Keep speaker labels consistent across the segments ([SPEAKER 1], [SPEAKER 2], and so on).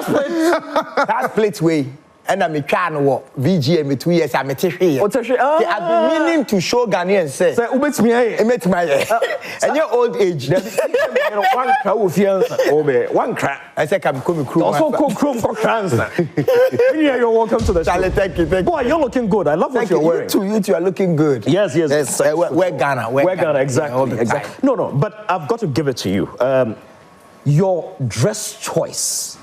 [SPEAKER 1] That split way. And I'm trying to work VGM 2 years. I'm a teacher. I've been meaning to show Ghanaians say, and your old age.
[SPEAKER 2] One crack.
[SPEAKER 1] I said, I'm coming crew.
[SPEAKER 2] Also, you're welcome to the show.
[SPEAKER 1] Charlie, thank you.
[SPEAKER 2] Boy, you're looking good. I love what you're wearing.
[SPEAKER 1] You two are looking good.
[SPEAKER 2] Yes.
[SPEAKER 1] We're Ghana.
[SPEAKER 2] We're Ghana, exactly. No, but I've got to give it to you. Your dress choice.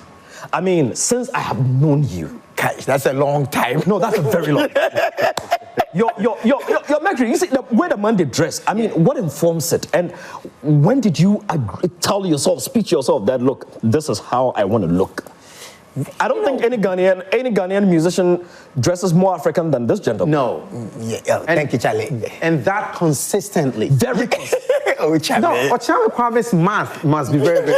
[SPEAKER 2] I mean, since I have known you.
[SPEAKER 1] Gosh, that's a long time.
[SPEAKER 2] No, that's a very long time. Your Mercury, you see, the way the man did dress, I mean, what informs it? And when did you tell yourself, speak to yourself that, look, this is how I want to look? I don't think any Ghanaian musician dresses more African than this gentleman.
[SPEAKER 3] No.
[SPEAKER 1] Thank you, Charlie.
[SPEAKER 3] And that consistently.
[SPEAKER 2] Very consistently.
[SPEAKER 3] Okyeame Kwame's math must be very, very.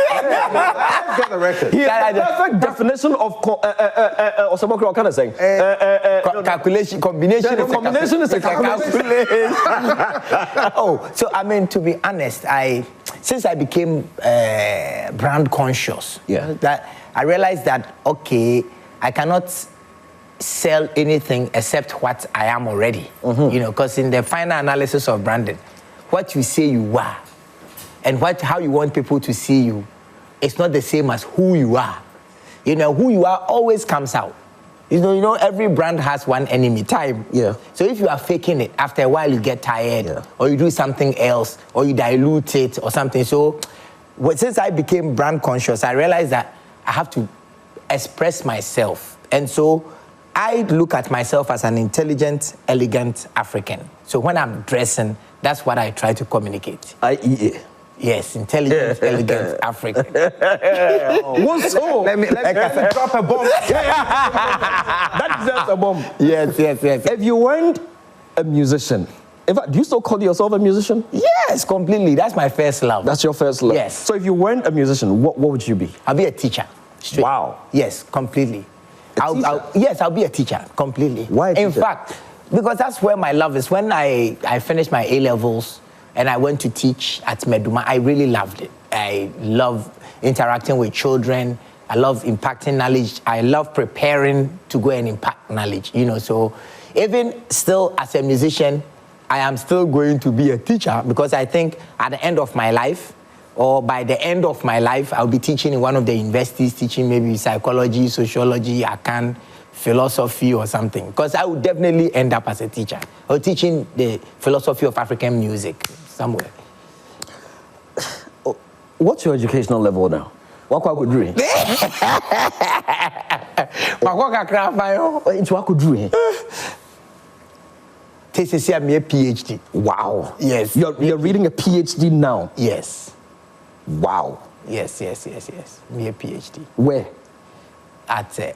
[SPEAKER 3] Let's get the record.
[SPEAKER 2] He has the perfect definition of what kind of saying?
[SPEAKER 1] Calculation, combination.
[SPEAKER 2] The combination is a calculation.
[SPEAKER 1] Oh, so I mean, to be honest, since I became brand conscious, that I realized that, okay, I cannot sell anything except what I am already. You know, because in the final analysis of branding, what you say you are and how you want people to see you, it's not the same as who you are. You know, who you are always comes out. You know, every brand has one enemy, time.
[SPEAKER 2] Yeah.
[SPEAKER 1] So if you are faking it, after a while you get tired, or you do something else, or you dilute it or something. So since I became brand conscious, I realized that I have to express myself. And so I look at myself as an intelligent, elegant African. So when I'm dressing, that's what I try to communicate.
[SPEAKER 2] IEA.
[SPEAKER 1] Yes, intelligent, elegant African.
[SPEAKER 2] What's so?
[SPEAKER 3] Let me drop a bomb.
[SPEAKER 2] That deserves a bomb.
[SPEAKER 1] Yes.
[SPEAKER 2] If you weren't a musician, in fact, do you still call yourself a musician?
[SPEAKER 1] Yes, completely. That's my first love.
[SPEAKER 2] That's your first love?
[SPEAKER 1] Yes.
[SPEAKER 2] So if you weren't a musician, what would you be?
[SPEAKER 1] I'll be a teacher. Straight.
[SPEAKER 2] Wow.
[SPEAKER 1] Yes, completely. I'll be a teacher, completely.
[SPEAKER 2] Why a teacher?
[SPEAKER 1] In fact, because that's where my love is. When I finished my A-levels and I went to teach at Meduma, I really loved it. I love interacting with children. I love impacting knowledge. I love preparing to go and impact knowledge, you know. So even still as a musician, I am still going to be a teacher because I think at the end of my life, or by the end of my life, I'll be teaching in one of the universities, teaching maybe psychology, sociology, Akan, philosophy or something. Because I would definitely end up as a teacher or teaching the philosophy of African music somewhere.
[SPEAKER 2] What's your educational level now? What could do?
[SPEAKER 1] I'm a PhD.
[SPEAKER 2] Wow.
[SPEAKER 1] Yes.
[SPEAKER 2] You're reading a PhD now?
[SPEAKER 1] Yes.
[SPEAKER 2] Wow.
[SPEAKER 1] Yes. Me a PhD.
[SPEAKER 2] Where?
[SPEAKER 1] At
[SPEAKER 2] you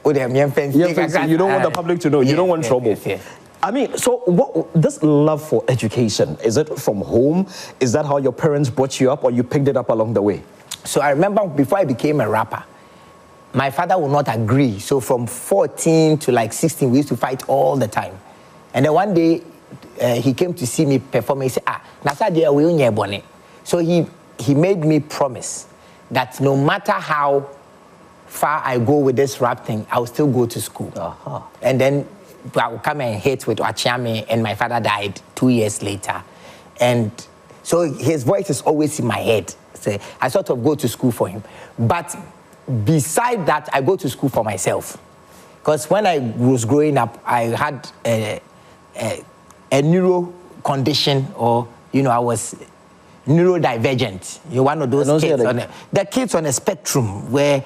[SPEAKER 2] don't want the public to know. You don't want trouble.
[SPEAKER 1] Yes.
[SPEAKER 2] I mean, so this love for education, is it from home? Is that how your parents brought you up or you picked it up along the way?
[SPEAKER 1] So I remember before I became a rapper, my father would not agree. So from 14 to like 16, we used to fight all the time. And then one day, he came to see me perform. He said, so he made me promise that no matter how far I go with this rap thing, I'll still go to school. And then I would come and hit with Okyeame, and my father died 2 years later. And so his voice is always in my head. So I sort of go to school for him. But beside that, I go to school for myself. Because when I was growing up, I had a neuro condition, or, you know, I was neurodivergent. You're one of those kids. The kids on a spectrum where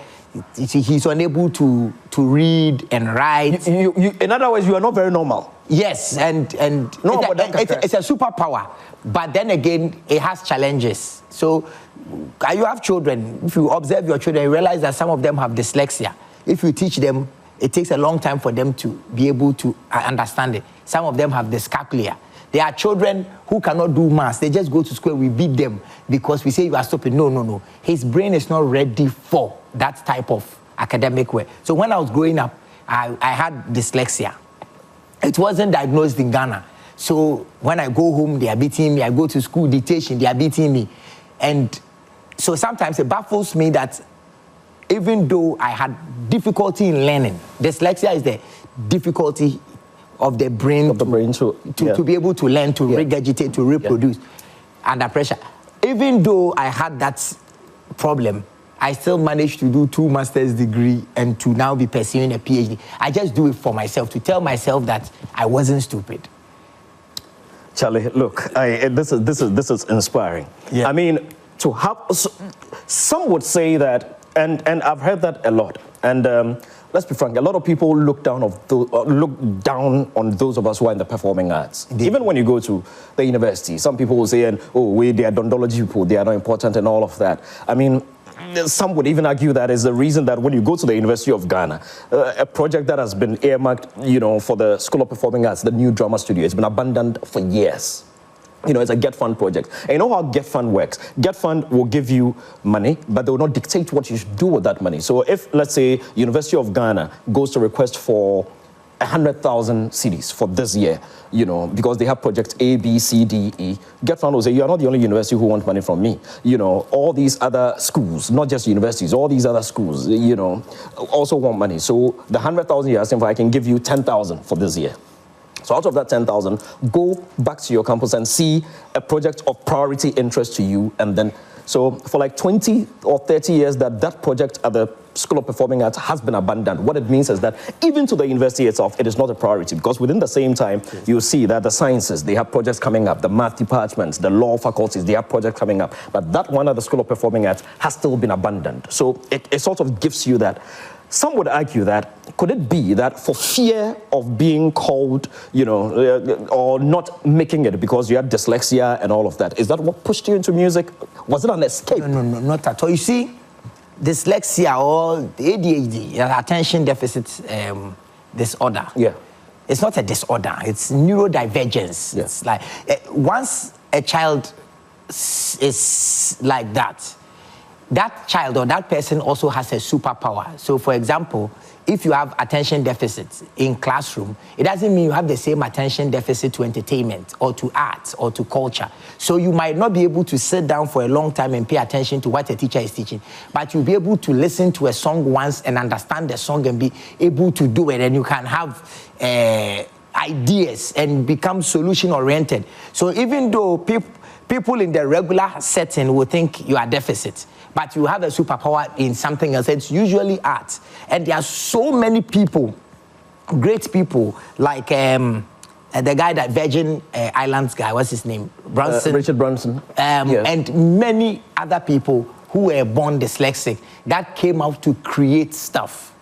[SPEAKER 1] he's unable to read and write.
[SPEAKER 2] In other words, you are not very normal.
[SPEAKER 1] Yes, and no, it's a superpower. But then again, it has challenges. So you have children. If you observe your children, you realize that some of them have dyslexia. If you teach them, it takes a long time for them to be able to understand it. Some of them have dyscalculia. There are children who cannot do maths. They just go to school, we beat them because we say you are stupid. No. His brain is not ready for that type of academic way. So when I was growing up, I had dyslexia. It wasn't diagnosed in Ghana. So when I go home, they are beating me. I go to school, dictation, they are beating me. And so sometimes it baffles me that even though I had difficulty in learning, dyslexia is the difficulty of the brain, to be able to learn, to regurgitate, to reproduce under pressure. Even though I had that problem, I still managed to do 2 master's degree and to now be pursuing a PhD. I just do it for myself, to tell myself that I wasn't stupid.
[SPEAKER 2] Charlie, look, this is inspiring. Yeah. I mean, to have, some would say that, and I've heard that a lot. And let's be frank, a lot of people look down on those of us who are in the performing arts. Indeed. Even when you go to the university, some people will say, they are dondology people, they are not important and all of that. I mean, some would even argue that is the reason that when you go to the University of Ghana, a project that has been earmarked, for the School of Performing Arts, the new drama studio, it's been abandoned for years. It's a Get Fund project. And you know how Get Fund works? Get Fund will give you money, but they will not dictate what you should do with that money. So if, let's say, University of Ghana goes to request for 100,000 CDs for this year, because they have projects A, B, C, D, E. Get Fund will say, you're not the only university who wants money from me. All these other schools, not just universities, all these other schools, also want money. So the 100,000 you're asking for, I can give you 10,000 for this year. So out of that 10,000, go back to your campus and see a project of priority interest to you. And then, so for like 20 or 30 years that project at the School of Performing Arts has been abandoned. What it means is that even to the university itself, it is not a priority, because within the same time, you see that the sciences, they have projects coming up, the math departments, the law faculties, they have projects coming up. But that one at the School of Performing Arts has still been abandoned. So it sort of gives you that. Some would argue that, could it be that for fear of being called, or not making it because you had dyslexia and all of that, is that what pushed you into music? Was it an escape?
[SPEAKER 1] No, not at all. You see, dyslexia or ADHD, attention deficit disorder. Yeah. It's not a disorder, it's neurodivergence. Yeah. It's like, once a child is like that child or that person also has a superpower. So for example, if you have attention deficits in classroom, it doesn't mean you have the same attention deficit to entertainment or to arts or to culture. So you might not be able to sit down for a long time and pay attention to what a teacher is teaching, but you'll be able to listen to a song once and understand the song and be able to do it, and you can have ideas and become solution-oriented. So even though people in the regular setting will think you are deficit, but you have a superpower in something else. It's usually art. And there are so many people, great people, like the guy that Virgin Islands guy, what's his name? Branson.
[SPEAKER 2] Richard Branson.
[SPEAKER 1] And many other people who were born dyslexic that came out to create stuff.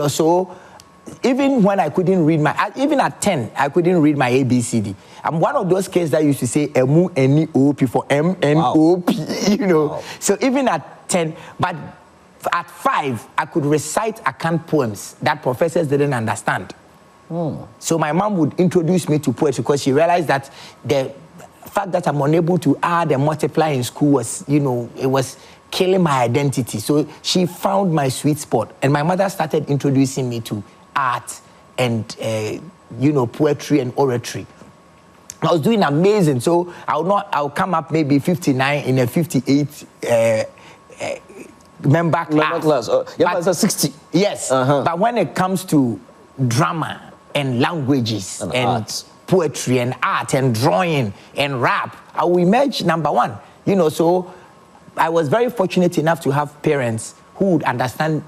[SPEAKER 1] So even when I couldn't read even at 10, I couldn't read my ABCD. I'm one of those kids that used to say M-U-N-E-O-P for M-N-O-P, Wow. So even at 10, but at 5, I could recite account poems that professors didn't understand. So my mom would introduce me to poetry because she realized that the fact that I'm unable to add and multiply in school was, it was killing my identity. So she found my sweet spot. And my mother started introducing me to art and, poetry and oratory. I was doing amazing. So I'll come up maybe 59 in a 58 member class.
[SPEAKER 2] But it's 60.
[SPEAKER 1] Yes. But when it comes to drama and languages and arts, poetry and art and drawing and rap, I will emerge number 1. So I was very fortunate enough to have parents who understand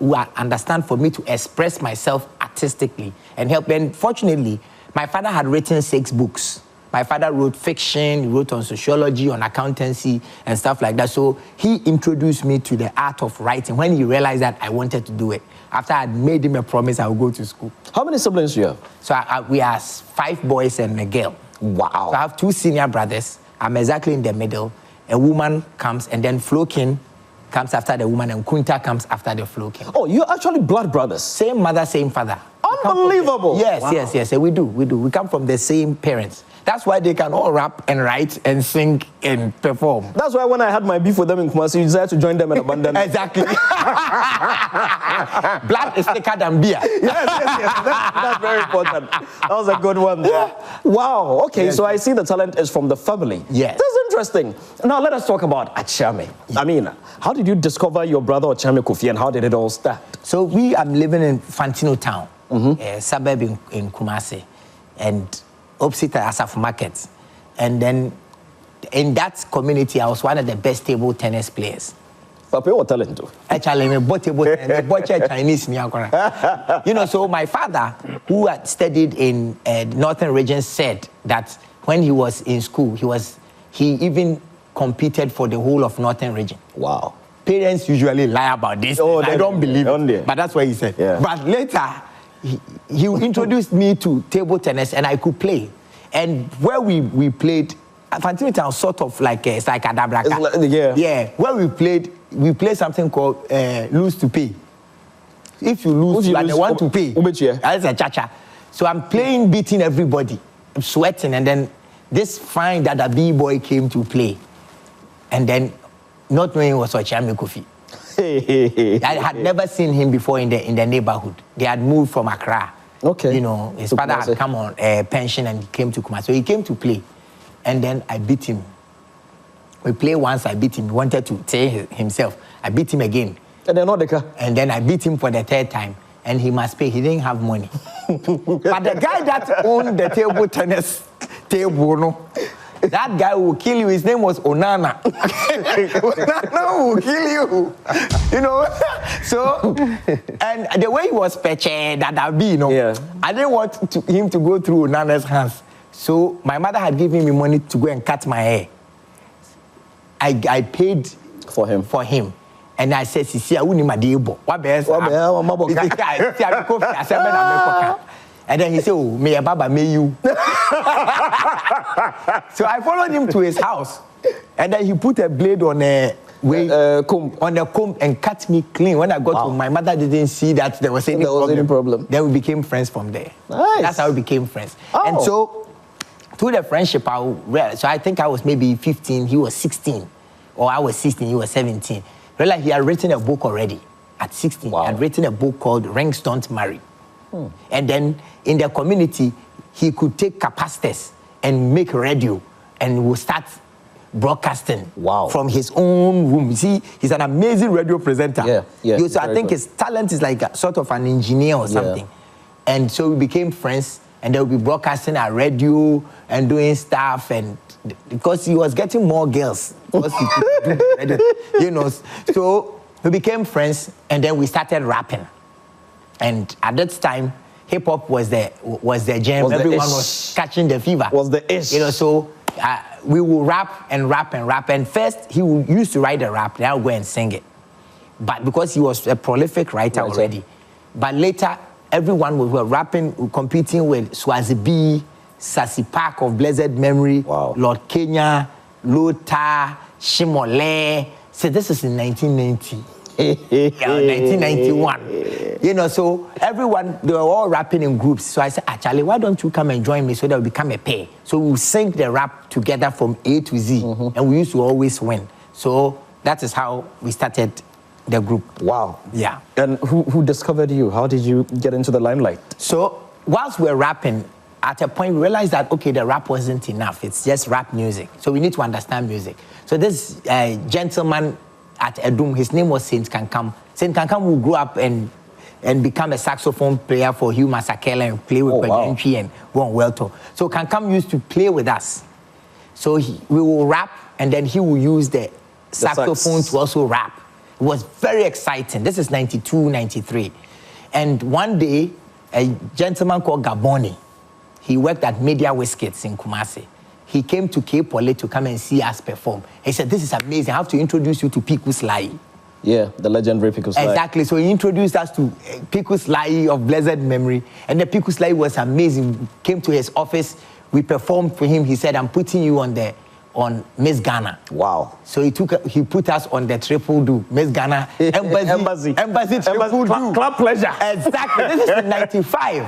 [SPEAKER 1] for me to express myself artistically and help. And fortunately, my father had written 6 books. My father wrote fiction, he wrote on sociology, on accountancy, and stuff like that. So he introduced me to the art of writing when he realized that I wanted to do it. After I had made him a promise, I would go to school.
[SPEAKER 2] How many siblings do you have?
[SPEAKER 1] So we are 5 boys and a girl.
[SPEAKER 2] Wow.
[SPEAKER 1] So I have 2 senior brothers. I'm exactly in the middle. A woman comes, and then Flokin comes after the woman, and Kunta comes after the Flokin.
[SPEAKER 2] Oh, you're actually blood brothers?
[SPEAKER 1] Same mother, same father.
[SPEAKER 2] Unbelievable.
[SPEAKER 1] Yes, wow. Yes, we do. We come from the same parents. That's why they can all rap and write and sing and perform.
[SPEAKER 2] That's why when I had my beef with them in Kumasi, you decided to join them and abandon them.
[SPEAKER 1] Exactly. Blood is thicker than beer.
[SPEAKER 2] Yes. That's very important. That was a good one there. Wow. Okay,
[SPEAKER 1] Yes.
[SPEAKER 2] so I see the talent is from the family.
[SPEAKER 1] Yes.
[SPEAKER 2] That's interesting. Now let us talk about Okyeame. I mean, how did you discover your brother Okyeame Kofi and how did it all start?
[SPEAKER 1] So I'm living in Fantino Town, a suburb in Kumasi, and opposite Asaf Market. And then in that community, I was one of the best table tennis players.
[SPEAKER 2] Papa, what talent do?
[SPEAKER 1] Actually, I'm a table tennis, Chinese. You know, so my father, who had studied in Northern Region, said that when he was in school, he even competed for the whole of Northern Region.
[SPEAKER 2] Wow.
[SPEAKER 1] Parents usually lie about this.
[SPEAKER 2] Oh,
[SPEAKER 1] I don't believe it. But that's what he said.
[SPEAKER 2] Yeah.
[SPEAKER 1] But later, he introduced me to table tennis and I could play. And where we played, Fantino Town sort of like a Dabraka. Yeah. Where we played something called lose to pay. If you lose, you are the one to pay. That's a cha-cha. So I'm playing, beating everybody. I'm sweating, and then this fine Dada B-boy came to play. And then, not knowing it was Okyeame Kofi. I had never seen him before in the neighborhood. They had moved from Accra.
[SPEAKER 2] Okay.
[SPEAKER 1] You know, his father had come on pension and came to Kumasi. So he came to play. And then I beat him. We played once, I beat him. He wanted to say himself. I beat him again. And then I beat him for the third time. And he must pay. He didn't have money. But the guy that owned the table tennis table, no, that guy will kill you. His name was Onana. Onana will kill you. You know? So, and the way he was peche, that be, you know, I didn't want him to go through Onana's hands. So my mother had given me money to go and cut my hair. I paid
[SPEAKER 2] for him.
[SPEAKER 1] And I said, "Sisi, I wouldn't my deal. What best? And then he said, "Oh, may Baba, may you." So I followed him to his house, and then he put a blade on a comb and cut me clean. When I got home, my mother didn't see that there was any problem. Then we became friends from there.
[SPEAKER 2] Nice.
[SPEAKER 1] That's how we became friends.
[SPEAKER 2] Oh.
[SPEAKER 1] And so through the friendship, so I think I was maybe 15, he was 16, or I was 16, he was 17. Realized he had written a book already at 16. Wow. He had written a book called Rings Don't Marry. And then in the community, he could take capacitors and make radio and will start broadcasting from his own room. You see, he's an amazing radio presenter. So I think his talent is like a sort of an engineer or something. And so we became friends, and they'll be broadcasting our radio and doing stuff, and because he was getting more girls, because he could do radio, you know. So we became friends, and then we started rapping. And at that time, hip hop was the jam. Everyone was catching the fever.
[SPEAKER 2] Was the ish.
[SPEAKER 1] You know, so we will rap and rap and rap. And first, he used to write a rap, then I'll go and sing it. But because he was a prolific writer already. But later, everyone was rapping, competing with Swazi B, Sassy Park of blessed memory, Lord Kenya, Lota, Shimole. So this is in 1990. 1991. You know, so everyone, they were all rapping in groups. So I said, Charlie, why don't you come and join me so that we become a pair? So we sing the rap together from A to Z. And we used to always win. So that is how we started the group.
[SPEAKER 2] Wow.
[SPEAKER 1] Yeah.
[SPEAKER 2] And who discovered you? How did you get into the limelight?
[SPEAKER 1] So whilst we're rapping, at a point we realized that, okay, the rap wasn't enough. It's just rap music. So we need to understand music. So this gentleman at Edum, his name was Saint Kankam. Saint Kankam will grow up and become a saxophone player for Hugh Masakela and play with Kwadentwi and go on Welto. So Kankam used to play with us. So we will rap, and then he will use the saxophone to also rap. It was very exciting. This is 92, 93. And one day, a gentleman called Gaboni, he worked at Media Whiskets in Kumasi. He came to Cape Ole to come and see us perform. He said, "This is amazing. I have to introduce you to Piku Sly."
[SPEAKER 2] Yeah, the legendary Piku Sly.
[SPEAKER 1] Exactly. So he introduced us to Piku Sly of blessed memory. And the Piku Sly was amazing. We came to his office. We performed for him. He said, "I'm putting you on Miss Ghana."
[SPEAKER 2] Wow.
[SPEAKER 1] So he put us on the triple do. Miss Ghana Embassy triple do.
[SPEAKER 2] Club pleasure.
[SPEAKER 1] Exactly. This is in 95.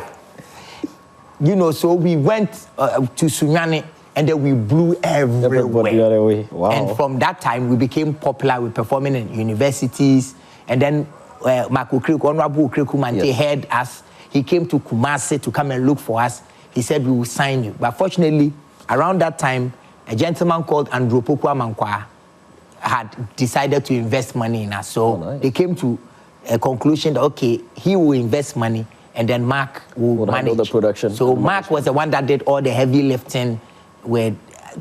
[SPEAKER 1] you know, so we went to Sunyani, and then we blew everywhere.
[SPEAKER 2] Wow.
[SPEAKER 1] And from that time, we became popular with performing in universities. And then Honorable Kriku Mante heard us. He came to Kumasi to come and look for us. He said, we will sign you. But fortunately, around that time, a gentleman called Andrew Pokwa Mankwa had decided to invest money in us. So they came to a conclusion that, okay, he will invest money and then Mark will manage
[SPEAKER 2] the production.
[SPEAKER 1] So Mark was the one that did all the heavy lifting with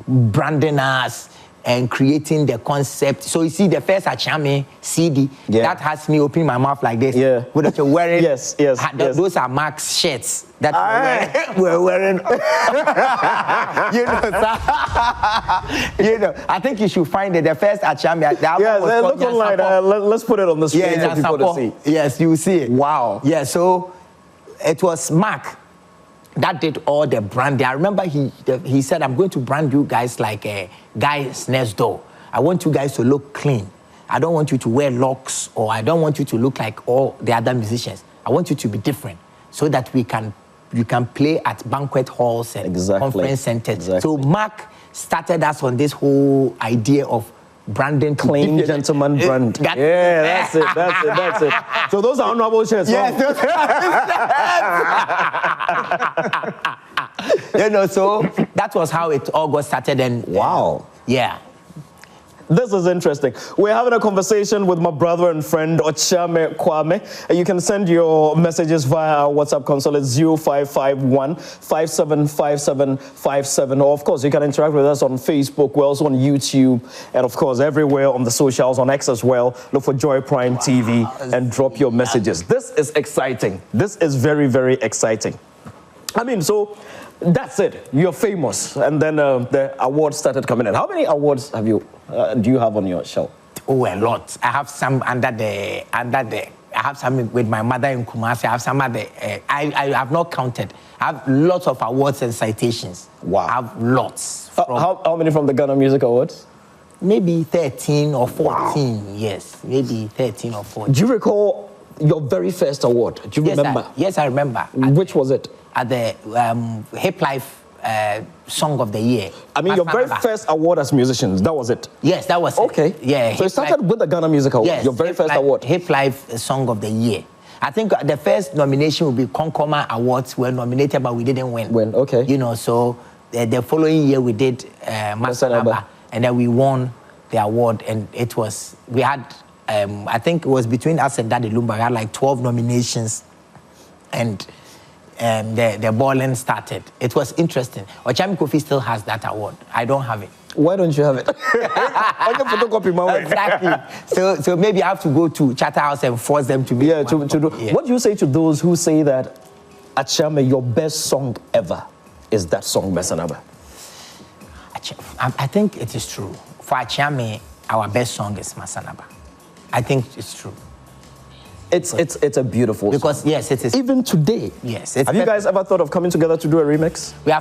[SPEAKER 1] branding us and creating the concept. So you see the first Okyeame CD, that has me opening my mouth like this.
[SPEAKER 2] Yeah.
[SPEAKER 1] With you're wearing.
[SPEAKER 2] Yes.
[SPEAKER 1] Those are Mark's shirts that we're wearing. You know, you know, I think you should find it. The first Okyeame.
[SPEAKER 2] Yeah, look online. Let's put it on the screen for people to see.
[SPEAKER 1] Yes, you will see it.
[SPEAKER 2] Wow.
[SPEAKER 1] Yeah, so it was Mark that did all the branding. I remember he said, I'm going to brand you guys like a guys next door. I want you guys to look clean. I don't want you to wear locks, or I don't want you to look like all the other musicians. I want you to be different so that you can play at banquet halls and conference centers.
[SPEAKER 2] Exactly.
[SPEAKER 1] So Mark started us on this whole idea of branding.
[SPEAKER 2] Clean gentleman brand. That's it. So those are honorable shirts.
[SPEAKER 1] Yes. You know, so that was how it all got started. And
[SPEAKER 2] wow.
[SPEAKER 1] Yeah.
[SPEAKER 2] This is interesting. We're having a conversation with my brother and friend Okyeame Kwame. You can send your messages via our WhatsApp console at 0551 575757. Or of course, you can interact with us on Facebook. We're also on YouTube, and of course, everywhere on the socials, on X as well. Look for Joy Prime TV and drop your messages. This is exciting. This is very, very exciting. I mean, so that's it. You're famous, and then the awards started coming in. How many awards have you? Do you have on your shelf?
[SPEAKER 1] Oh, a lot. I have some under the. I have some with my mother in Kumasi. I have some other. I have not counted. I have lots of awards and citations.
[SPEAKER 2] Wow.
[SPEAKER 1] I have lots.
[SPEAKER 2] How many from the Ghana Music Awards?
[SPEAKER 1] Maybe 13 or 14.
[SPEAKER 2] Wow.
[SPEAKER 1] Yes, maybe 13 or 14.
[SPEAKER 2] Do you recall your very first award? Do you remember?
[SPEAKER 1] Yes, I remember.
[SPEAKER 2] Which was it?
[SPEAKER 1] At the Hip Life Song of the Year.
[SPEAKER 2] I mean, your very first award as musicians, that was it?
[SPEAKER 1] Yes, that was
[SPEAKER 2] okay.
[SPEAKER 1] It. Yeah.
[SPEAKER 2] So it started with the Ghana Music Award, your very first award?
[SPEAKER 1] Hip Life Song of the Year. I think the first nomination would be Concoma Awards. We were nominated, but we didn't win.
[SPEAKER 2] Okay.
[SPEAKER 1] You know, so the following year we did Masanaba, and then we won the award, and it was, we had, I think it was between us and Daddy Lumba, we had like 12 nominations, and the balling started. It was interesting. Okyeame Kofi still has that award. I don't have it.
[SPEAKER 2] Why don't you have it? Photocopy my way.
[SPEAKER 1] Exactly. So maybe I have to go to Charterhouse and force them to be.
[SPEAKER 2] Yeah, to do. Yeah. What do you say to those who say that Okyeame, your best song ever is that song Masanaba?
[SPEAKER 1] I think it is true. For Okyeame, our best song is Masanaba. I think it's true.
[SPEAKER 2] It's a beautiful
[SPEAKER 1] because
[SPEAKER 2] song.
[SPEAKER 1] Yes, it is.
[SPEAKER 2] Even today.
[SPEAKER 1] Yes.
[SPEAKER 2] Have you guys ever thought of coming together to do a remix?
[SPEAKER 1] We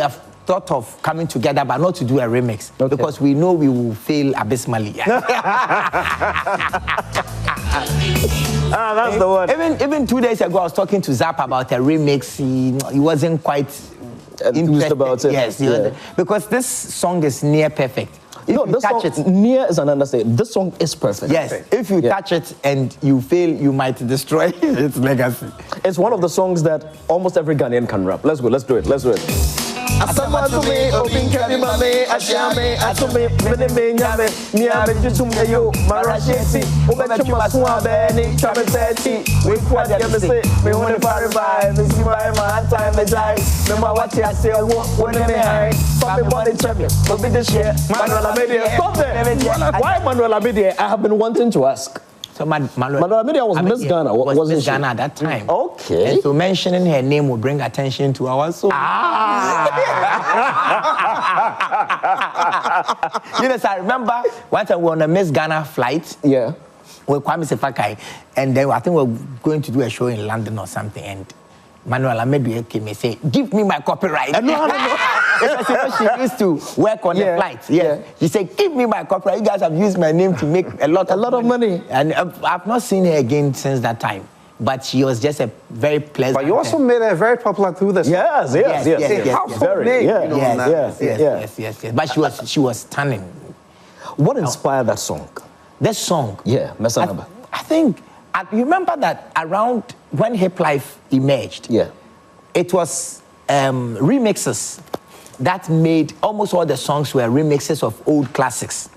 [SPEAKER 1] have thought of coming together, but not to do a remix, because we know we will fail abysmally.
[SPEAKER 2] That's the one.
[SPEAKER 1] Even 2 days ago, I was talking to Zap about a remix. He wasn't quite
[SPEAKER 2] enthused about it.
[SPEAKER 1] Yes, because this song is near perfect.
[SPEAKER 2] No, this song, near is an understatement. This song is perfect.
[SPEAKER 1] Yes, if you touch it and you fail, you might destroy its legacy.
[SPEAKER 2] It's one of the songs that almost every Ghanaian can rap. Let's go, let's do it, let's do it. Asamatume obinkari mame Okyeame atume meneme nyame miame jutume yo marasheti ubetuma suabe ni chameseti we kwadi amese me hone fare by me see by my time me die me ma watch I say wo ne me high for me money champion but be this year Manuel Amedia stop there. Why Manuel Amedia? I have been wanting to ask.
[SPEAKER 1] So Manuel
[SPEAKER 2] Amedia was Miss Ghana, wasn't
[SPEAKER 1] Miss
[SPEAKER 2] she?
[SPEAKER 1] Ghana at that time.
[SPEAKER 2] Okay.
[SPEAKER 1] And so mentioning her name will bring attention to our song. You know, so I remember one time we were on a Miss Ghana flight.
[SPEAKER 2] Yeah.
[SPEAKER 1] With Kwame Sefakai, and then I think we were going to do a show in London or something, and Manuel Amedia came and said, "Give me my copyright." No. Because she used to work on the flights. Yeah. She said, "Give me my copyright. You guys have used my name to make a lot of
[SPEAKER 2] money."
[SPEAKER 1] And I've not seen her again since that time. but she was just a very pleasant.
[SPEAKER 3] But you also made her very popular through the
[SPEAKER 2] Yes.
[SPEAKER 3] household name, you know,
[SPEAKER 1] yes. But she was stunning.
[SPEAKER 2] What inspired that song?
[SPEAKER 1] That song.
[SPEAKER 2] Yeah, Mesanaba.
[SPEAKER 1] I think you remember that around when Hip Life emerged.
[SPEAKER 2] Yeah.
[SPEAKER 1] It was remixes that made almost all the songs were remixes of old classics.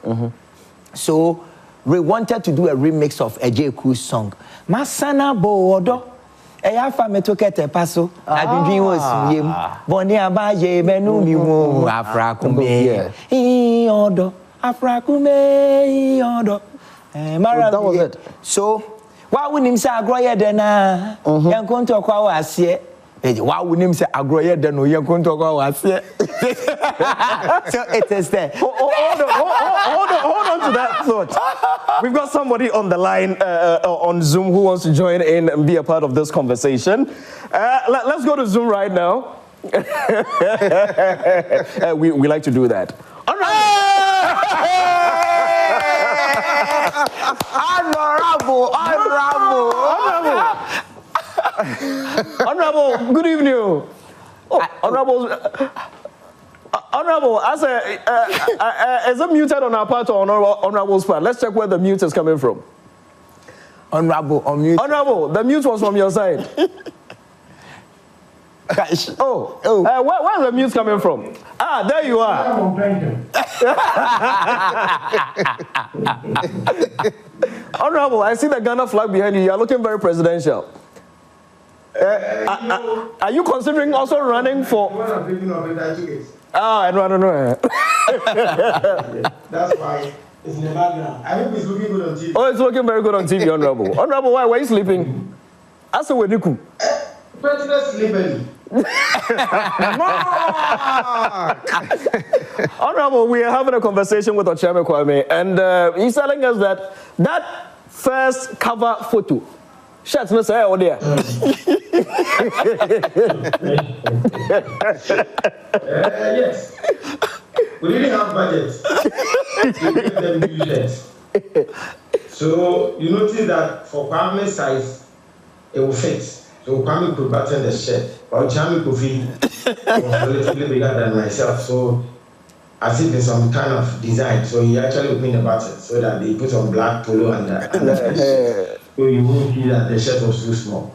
[SPEAKER 1] So we wanted to do a remix of a J. Cruz song. Masana Bodo. Eya fa me to kete paso. Adwindwin wo sumiem. Boni abaye benu mi wo afrakume. Odo afrakume odo.
[SPEAKER 2] That was it.
[SPEAKER 1] So wa wonim se agroye de na. Yankonto kwa wa ase. Wa wonim se agroye de no yankonto kwa wa ase. So it is there.
[SPEAKER 2] Hold on to that thought. We've got somebody on the line on Zoom who wants to join in and be a part of this conversation. Let's go to Zoom right now. We like to do that. Honorable, good evening. Honorable, as is it muted on our part or Honorable's part? Let's check where the mute is coming from.
[SPEAKER 1] Honorable, unmute.
[SPEAKER 2] Honorable, the mute was from your side. Where's the mute coming from? Ah, there you are. Honorable, I see the Ghana flag behind you. You are looking very presidential. Are you considering also running for? I don't know.
[SPEAKER 4] That's why it's in the background. I hope it's looking good on TV.
[SPEAKER 2] Oh, it's looking very good on TV, Honorable. Honorable, why are you sleeping? Asa Wediku.
[SPEAKER 4] President sleeping.
[SPEAKER 2] Honorable, we are having a conversation with Okyeame Kwame, and he's telling us that first cover photo. Shots no say there.
[SPEAKER 4] Yes. We didn't have budget. We gave them new shirts. So you notice that for Kwame's size, it will fit. So Kwame could button the shirt, but Okyeame Kofi was relatively bigger than myself. So as if there's some kind of design. So he actually opened the button so that they put some black polo under. So you won't see that the shirt was too small.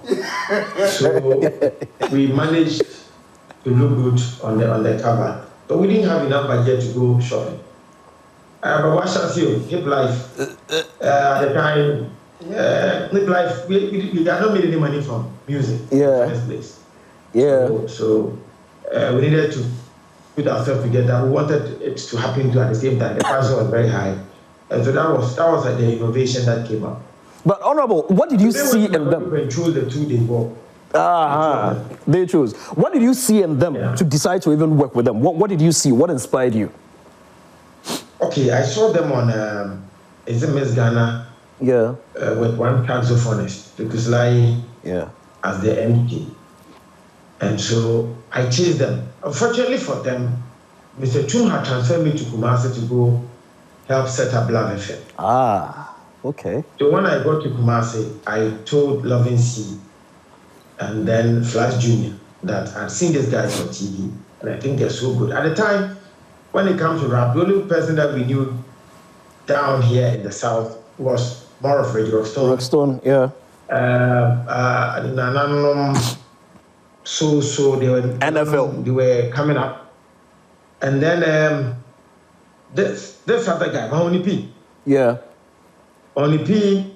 [SPEAKER 4] So we managed to look good on the cover, but we didn't have enough budget to go shopping. But what shall I say? Hip Life at the time, Hip Life, we had not made any money from music in the first place. So we needed to put ourselves together. We wanted it to happen at the same time. The price was very high, and so that was like the innovation that came up.
[SPEAKER 2] But Honorable, what did you see in them?
[SPEAKER 4] They chose the two they bought.
[SPEAKER 2] They chose. What did you see in them to decide to even work with them? What did you see? What inspired you?
[SPEAKER 4] Okay, I saw them on is it Miss Ghana? With one saxophonist, because as the MP. And so I chased them. Unfortunately for them, Mr. Chum had transferred me to Kumasi to go help set up Love FM.
[SPEAKER 2] Okay.
[SPEAKER 4] So when I got to Kumasi, I told Lovin C and then Flash Jr. that I'd seen these guys on TV and I think they're so good. At the time, when it comes to rap, the only person that we knew down here in the South was more of Reggie Rockstone.
[SPEAKER 2] Rockstone, yeah.
[SPEAKER 4] So they were
[SPEAKER 2] NFL.
[SPEAKER 4] They were coming up, and then this other guy, Mahoney P.
[SPEAKER 2] Yeah.
[SPEAKER 4] Mahoney P.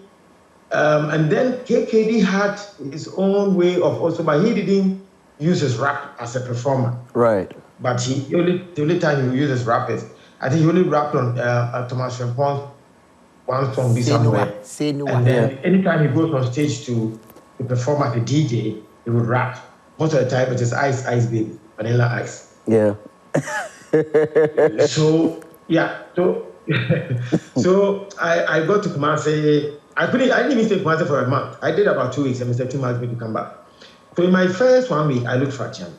[SPEAKER 4] And then KKD had his own way of also, but he didn't use his rap as a performer.
[SPEAKER 2] Right.
[SPEAKER 4] But the only time he used his rap is, I think he only rapped on Thomas Frempont's one song, Be Somewhere. And then anytime he goes on stage to perform as a DJ, he would rap. Most of the time it is Ice Baby, Vanilla Ice.
[SPEAKER 2] Yeah.
[SPEAKER 4] So I got to Kumasi. I didn't even stay in Kumasi for a month. I did about 2 weeks and Mr. Tim asked me to come back. So in my first 1 week, I looked for Okyeame.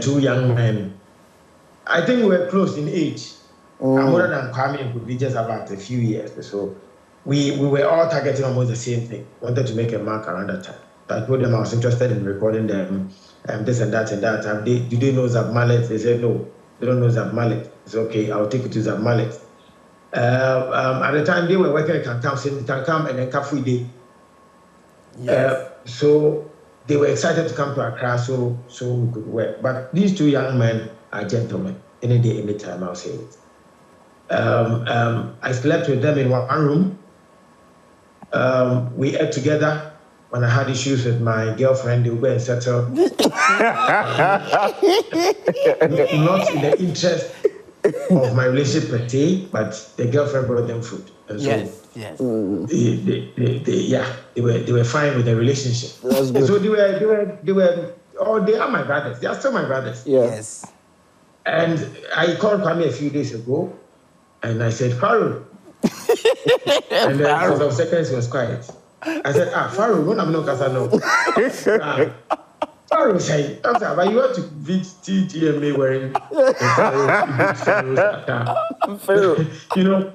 [SPEAKER 4] Two young men. I think we were close in age. I'm older than Kwame and could be just about a few years. So we were all targeting almost the same thing. Wanted to make a mark around that time. I told them I was interested in recording them, this and that and that. Do they know Zab Mallet? They said no, they don't know Zab Mallet. It's okay, I'll take you to Zab Mallet. At the time they were working at Kankam and then Kafui Day. Yes. So they were excited to come to Accra so we could work. But these two young men are gentlemen. Any day, any time, I'll say it. I slept with them in one room. We ate together. When I had issues with my girlfriend, they would go and settle. Not in the interest of my relationship per se, but the girlfriend brought them food. And so
[SPEAKER 1] yes.
[SPEAKER 4] They were fine with the relationship.
[SPEAKER 2] That's good.
[SPEAKER 4] So they are my brothers. They are still my brothers.
[SPEAKER 1] Yes.
[SPEAKER 4] And I called Kwame a few days ago, and I said, Pharaoh. And then for some seconds he was quiet. I said, Pharaoh, when I'm not no. Pharaoh said, but you want to beat TTMA wearing Pharaoh. You know,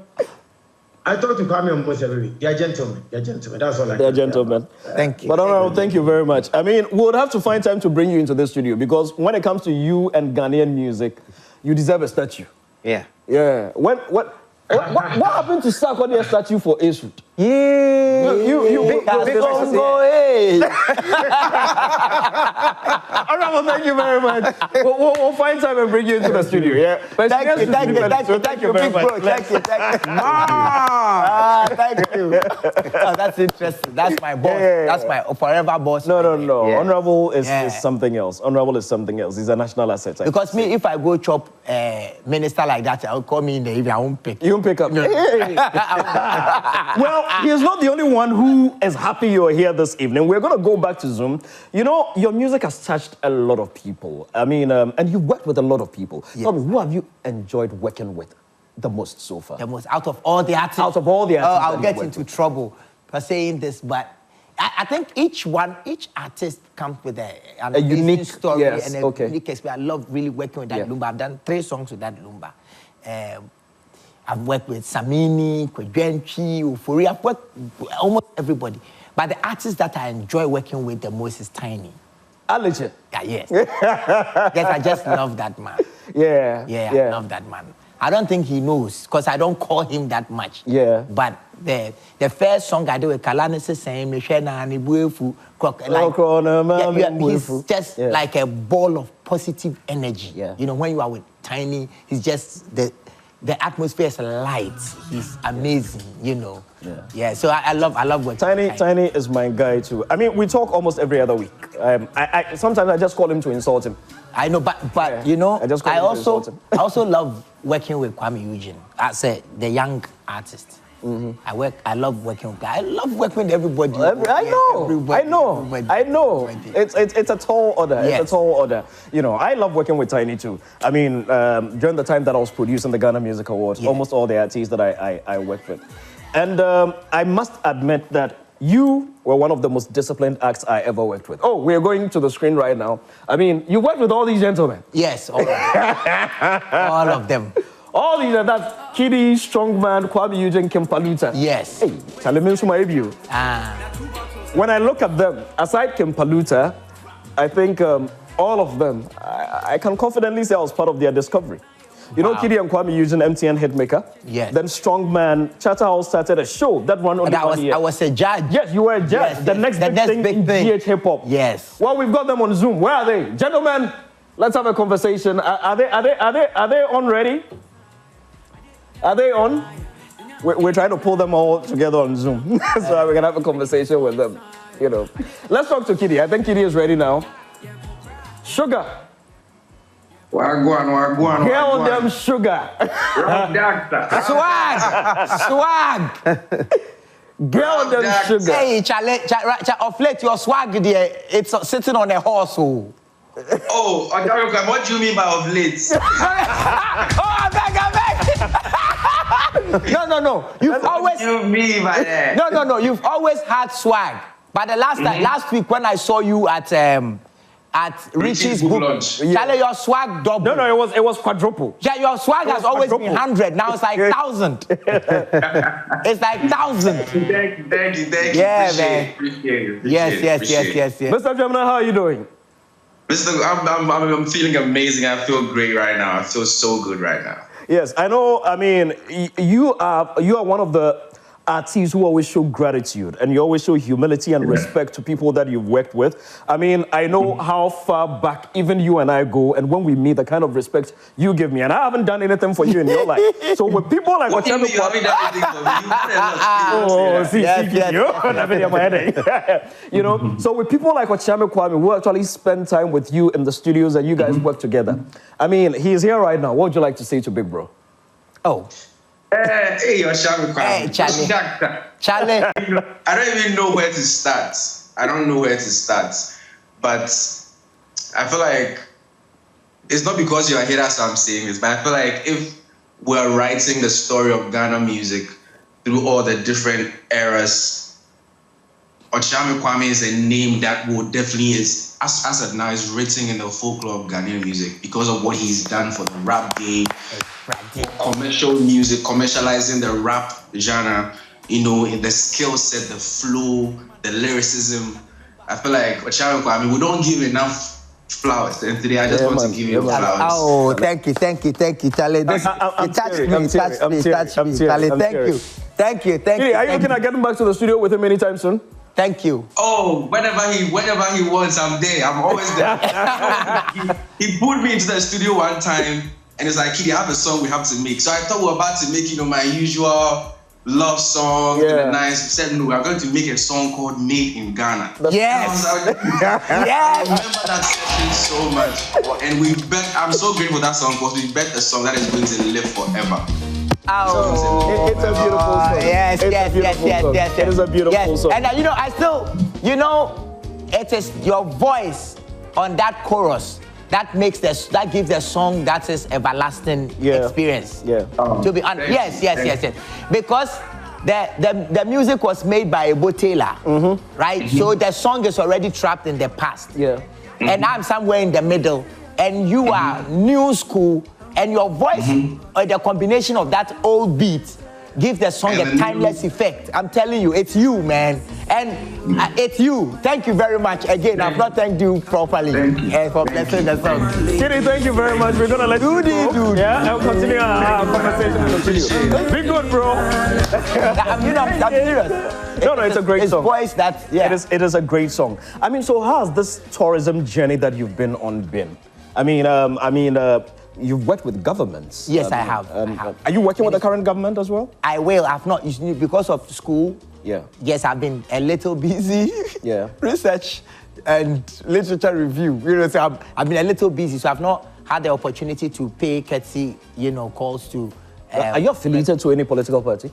[SPEAKER 4] I talk to Kwame almost every week. They are gentlemen. That's all I can say.
[SPEAKER 2] They are gentlemen.
[SPEAKER 1] Thank you.
[SPEAKER 2] But Honorable, thank you very much. I mean, we would have to find time to bring you into the studio because when it comes to you and Ghanaian music, you deserve a statue.
[SPEAKER 3] Yeah.
[SPEAKER 2] Yeah. What happened to Sarkodie's statue for Eshoot?
[SPEAKER 1] Yeah.
[SPEAKER 2] You Honorable, thank you very much. We'll find time and bring you into the studio. Yeah.
[SPEAKER 1] Thank you very much.
[SPEAKER 2] Thank you.
[SPEAKER 1] Thank you. Oh, that's interesting. That's my boss.
[SPEAKER 2] Yeah.
[SPEAKER 1] That's my forever boss.
[SPEAKER 2] No.
[SPEAKER 3] Yeah.
[SPEAKER 2] Honorable is something else. Honorable is something else. He's a national asset.
[SPEAKER 1] Because me, if I go chop minister like that, I'll call me in the evening. I won't pick.
[SPEAKER 2] You won't pick up.
[SPEAKER 1] No.
[SPEAKER 2] Well, he's not the only one who is happy you're here this evening. We're going to go back to Zoom. You know, your music has touched a lot of people. I mean, and you've worked with a lot of people.
[SPEAKER 1] Yes.
[SPEAKER 2] Tell me, who have you enjoyed working with the most so far?
[SPEAKER 1] The most out of all the artists.
[SPEAKER 2] Out of all the artists.
[SPEAKER 1] I'll get into trouble for saying this, but I think each artist comes with a
[SPEAKER 2] unique
[SPEAKER 1] story and a
[SPEAKER 2] okay.
[SPEAKER 1] unique experience. I love really working with that Lumba. I've done 3 songs with that Lumba. I've worked with Samini, Kwejenchi, Ufori. I've worked with almost everybody. But the artist that I enjoy working with the most is Tiny.
[SPEAKER 2] Alice.
[SPEAKER 1] Yes. Yes, I just love that man.
[SPEAKER 2] Yeah.
[SPEAKER 1] I love that man. I don't think he knows, because I don't call him that much.
[SPEAKER 2] Yeah.
[SPEAKER 1] But the first song I did with Kalani saying, he's just like a ball of positive energy.
[SPEAKER 2] Yeah.
[SPEAKER 1] You know, when you are with Tiny, he's just the atmosphere is light. He's amazing, you know. Yeah. So I love working.
[SPEAKER 2] Tiny is my guy too. I mean, we talk almost every other week. I sometimes I just call him to insult him.
[SPEAKER 1] I know, but you know, I also love working with Kwame Eugene. I said the young artist. Mm-hmm. I love working with everybody.
[SPEAKER 2] I know. It's a tall order.
[SPEAKER 1] Yes.
[SPEAKER 2] It's a tall order. You know, I love working with Tiny too. I mean, during the time that I was producing the Ghana Music Awards, almost all the artists that I worked with. And I must admit that you were one of the most disciplined acts I ever worked with. Oh, we're going to the screen right now. I mean, you worked with all these gentlemen.
[SPEAKER 1] Yes, all of them. All of them.
[SPEAKER 2] All these are that Kiddy, Strongman, Kwame Eugene, Kempaluta.
[SPEAKER 1] Yes.
[SPEAKER 2] Hey, Chalemin. When I look at them, aside Kempaluta, I think all of them, I can confidently say I was part of their discovery. You know, Kiddy and Kwame Eugene, MTN hitmaker.
[SPEAKER 1] Yes.
[SPEAKER 2] Then Strongman, Charterhouse started a show that ran only 1 year.
[SPEAKER 1] I was a judge.
[SPEAKER 2] Yes, you were a judge.
[SPEAKER 1] Yes,
[SPEAKER 2] the next big thing in GH Hip Hop.
[SPEAKER 1] Yes.
[SPEAKER 2] Well, we've got them on Zoom. Where are they, gentlemen? Let's have a conversation. Are they on ready? Are they on? We're trying to pull them all together on Zoom so we can have a conversation with them. You know. Let's talk to Kiddy. I think Kiddy is ready now. Sugar.
[SPEAKER 5] Wagwan.
[SPEAKER 2] Girl them sugar.
[SPEAKER 1] Swag.
[SPEAKER 2] Girl them sugar.
[SPEAKER 1] Hey, of late your swag there, it's sitting on a horse.
[SPEAKER 5] Oh, what do you mean by of late?
[SPEAKER 1] I beg. No. You've always.
[SPEAKER 5] What do you mean by that?
[SPEAKER 1] No. You've always had swag. But the last week when I saw you at at Richie's book.
[SPEAKER 5] Lunch.
[SPEAKER 1] Yeah. Charlie, your swag double.
[SPEAKER 2] No, it was quadruple.
[SPEAKER 1] Yeah, your swag has always been 100. Now it's like 1,000. It's like 1,000.
[SPEAKER 5] Thank you.
[SPEAKER 1] Yeah, man.
[SPEAKER 5] Appreciate it.
[SPEAKER 1] Yes.
[SPEAKER 2] Mr. Gemini, how are you doing?
[SPEAKER 5] I'm feeling amazing. I feel great right now. I feel so good right now.
[SPEAKER 2] Yes, I know. I mean, you are one of the artists who always show gratitude and you always show humility and respect to people that you've worked with. I mean, I know how far back even you and I go, and when we meet, the kind of respect you give me, and I haven't done anything for you in your life. So with people like
[SPEAKER 5] Okyeame Kwame,
[SPEAKER 2] you know, so with people like Okyeame Kwame who actually spend time with you in the studios and you guys work together. I mean, he's here right now. What would you like to say to Big Bro?
[SPEAKER 1] Oh.
[SPEAKER 5] Hey, Okyeame Kwame.
[SPEAKER 1] Hey, Charlie.
[SPEAKER 5] I don't even know where to start. But I feel like it's not because you're here that's why I'm saying this, but I feel like if we're writing the story of Ghana music through all the different eras, Okyeame Kwame is a name that will definitely is, as of now, is written in the folklore of Ghanaian music because of what he's done for the rap game, commercial music, commercializing the rap genre, you know, in the skill set, the flow, the lyricism. I feel like Okyeame Kwame, we don't give enough flowers, and today I just want to give you flowers.
[SPEAKER 1] Oh, thank you, Charlie. Touch me, Charlie. Thank you.
[SPEAKER 2] Are you looking at getting back to the studio with him anytime soon?
[SPEAKER 1] Thank you.
[SPEAKER 5] Oh, whenever he wants, I'm there. I'm always there. he pulled me into the studio one time, and it's like, Kiddy, I have a song we have to make. So I thought we were about to make, you know, my usual love song, and nice. He said, no, we are going to make a song called Made in Ghana.
[SPEAKER 1] Yes.
[SPEAKER 5] I remember that session so much. And I'm so grateful for that song because we bet a song that is going to live forever.
[SPEAKER 1] Oh,
[SPEAKER 2] it's a beautiful song.
[SPEAKER 1] Yes.
[SPEAKER 2] It is a beautiful song.
[SPEAKER 1] And it is your voice on that chorus that gives the song that is everlasting experience.
[SPEAKER 2] Yeah.
[SPEAKER 1] To be honest, yes. Because the music was made by Ebo Taylor, right? So the song is already trapped in the past.
[SPEAKER 2] Yeah.
[SPEAKER 1] And I'm somewhere in the middle, and you are new school, and your voice, or the combination of that old beat, gives the song a timeless effect. I'm telling you, it's you, man. And it's you. Thank you very much. Again, I've not thanked you properly for blessing the song.
[SPEAKER 2] Kiddy, thank you very much. We're going to let you go.
[SPEAKER 1] Dude.
[SPEAKER 2] Yeah, I'll continue our conversation in the studio. Be good, bro.
[SPEAKER 1] I'm serious.
[SPEAKER 2] No, it's a great song.
[SPEAKER 1] Voice that,
[SPEAKER 2] It is a great song. I mean, so how's this tourism journey that you've been on been? I mean, you've worked with governments.
[SPEAKER 1] Yes, I have.
[SPEAKER 2] Are you working with the current government as well?
[SPEAKER 1] I will. I've not, because of school.
[SPEAKER 2] Yeah.
[SPEAKER 1] Yes, I've been a little busy.
[SPEAKER 2] Yeah.
[SPEAKER 1] Research and literature review. So I've been a little busy, so I've not had the opportunity to pay courtesy, calls to.
[SPEAKER 2] Are you affiliated to any political party?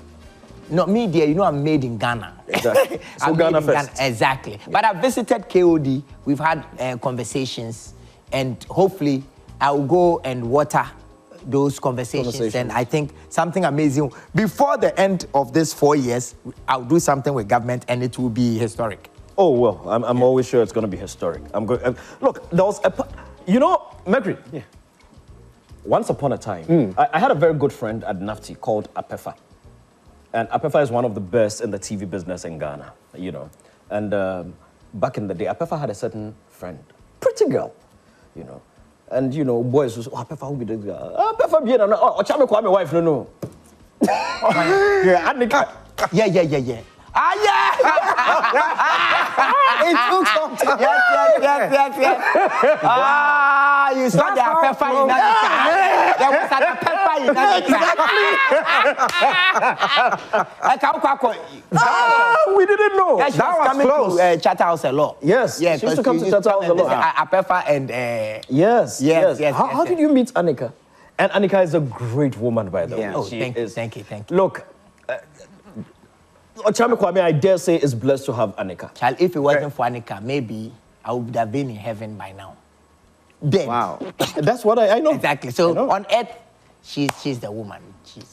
[SPEAKER 1] Not me, dear. I'm made in Ghana.
[SPEAKER 2] Exactly. So Ghana first.
[SPEAKER 1] Exactly. Yeah. But I've visited KOD. We've had conversations, and hopefully I will go and water those conversations. And I think something amazing. Before the end of this 4 years, I'll do something with government, and it will be historic.
[SPEAKER 2] Oh, well, I'm always sure it's going to be historic. Look, there was Mercury. Yeah. Once upon a time, I had a very good friend at NAFTI called Apefa. And Apefa is one of the best in the TV business in Ghana, And back in the day, Apefa had a certain friend, pretty girl, And, boys will say, Apefa will be this guy. Apefa be Okyeame Kwame wife, no.
[SPEAKER 1] Yeah. It took some time. Yes. You saw the Apefa in Africa. There was an Apefa in Africa.
[SPEAKER 2] We didn't know.
[SPEAKER 1] Yeah, that was coming close. To Charterhouse a lot.
[SPEAKER 2] Yes, she used to come to Charterhouse a lot.
[SPEAKER 1] Apefa and...
[SPEAKER 2] Yes. How did you meet Annika? And Annika is a great woman, by the way.
[SPEAKER 1] Oh, thank you.
[SPEAKER 2] Look, Okyeame Kwame, I dare say, is blessed to have Annika.
[SPEAKER 1] Child, if it wasn't for Annika, maybe I would have been in heaven by now. Dead.
[SPEAKER 2] Wow. That's what I know.
[SPEAKER 1] Exactly. So on earth, she's the woman.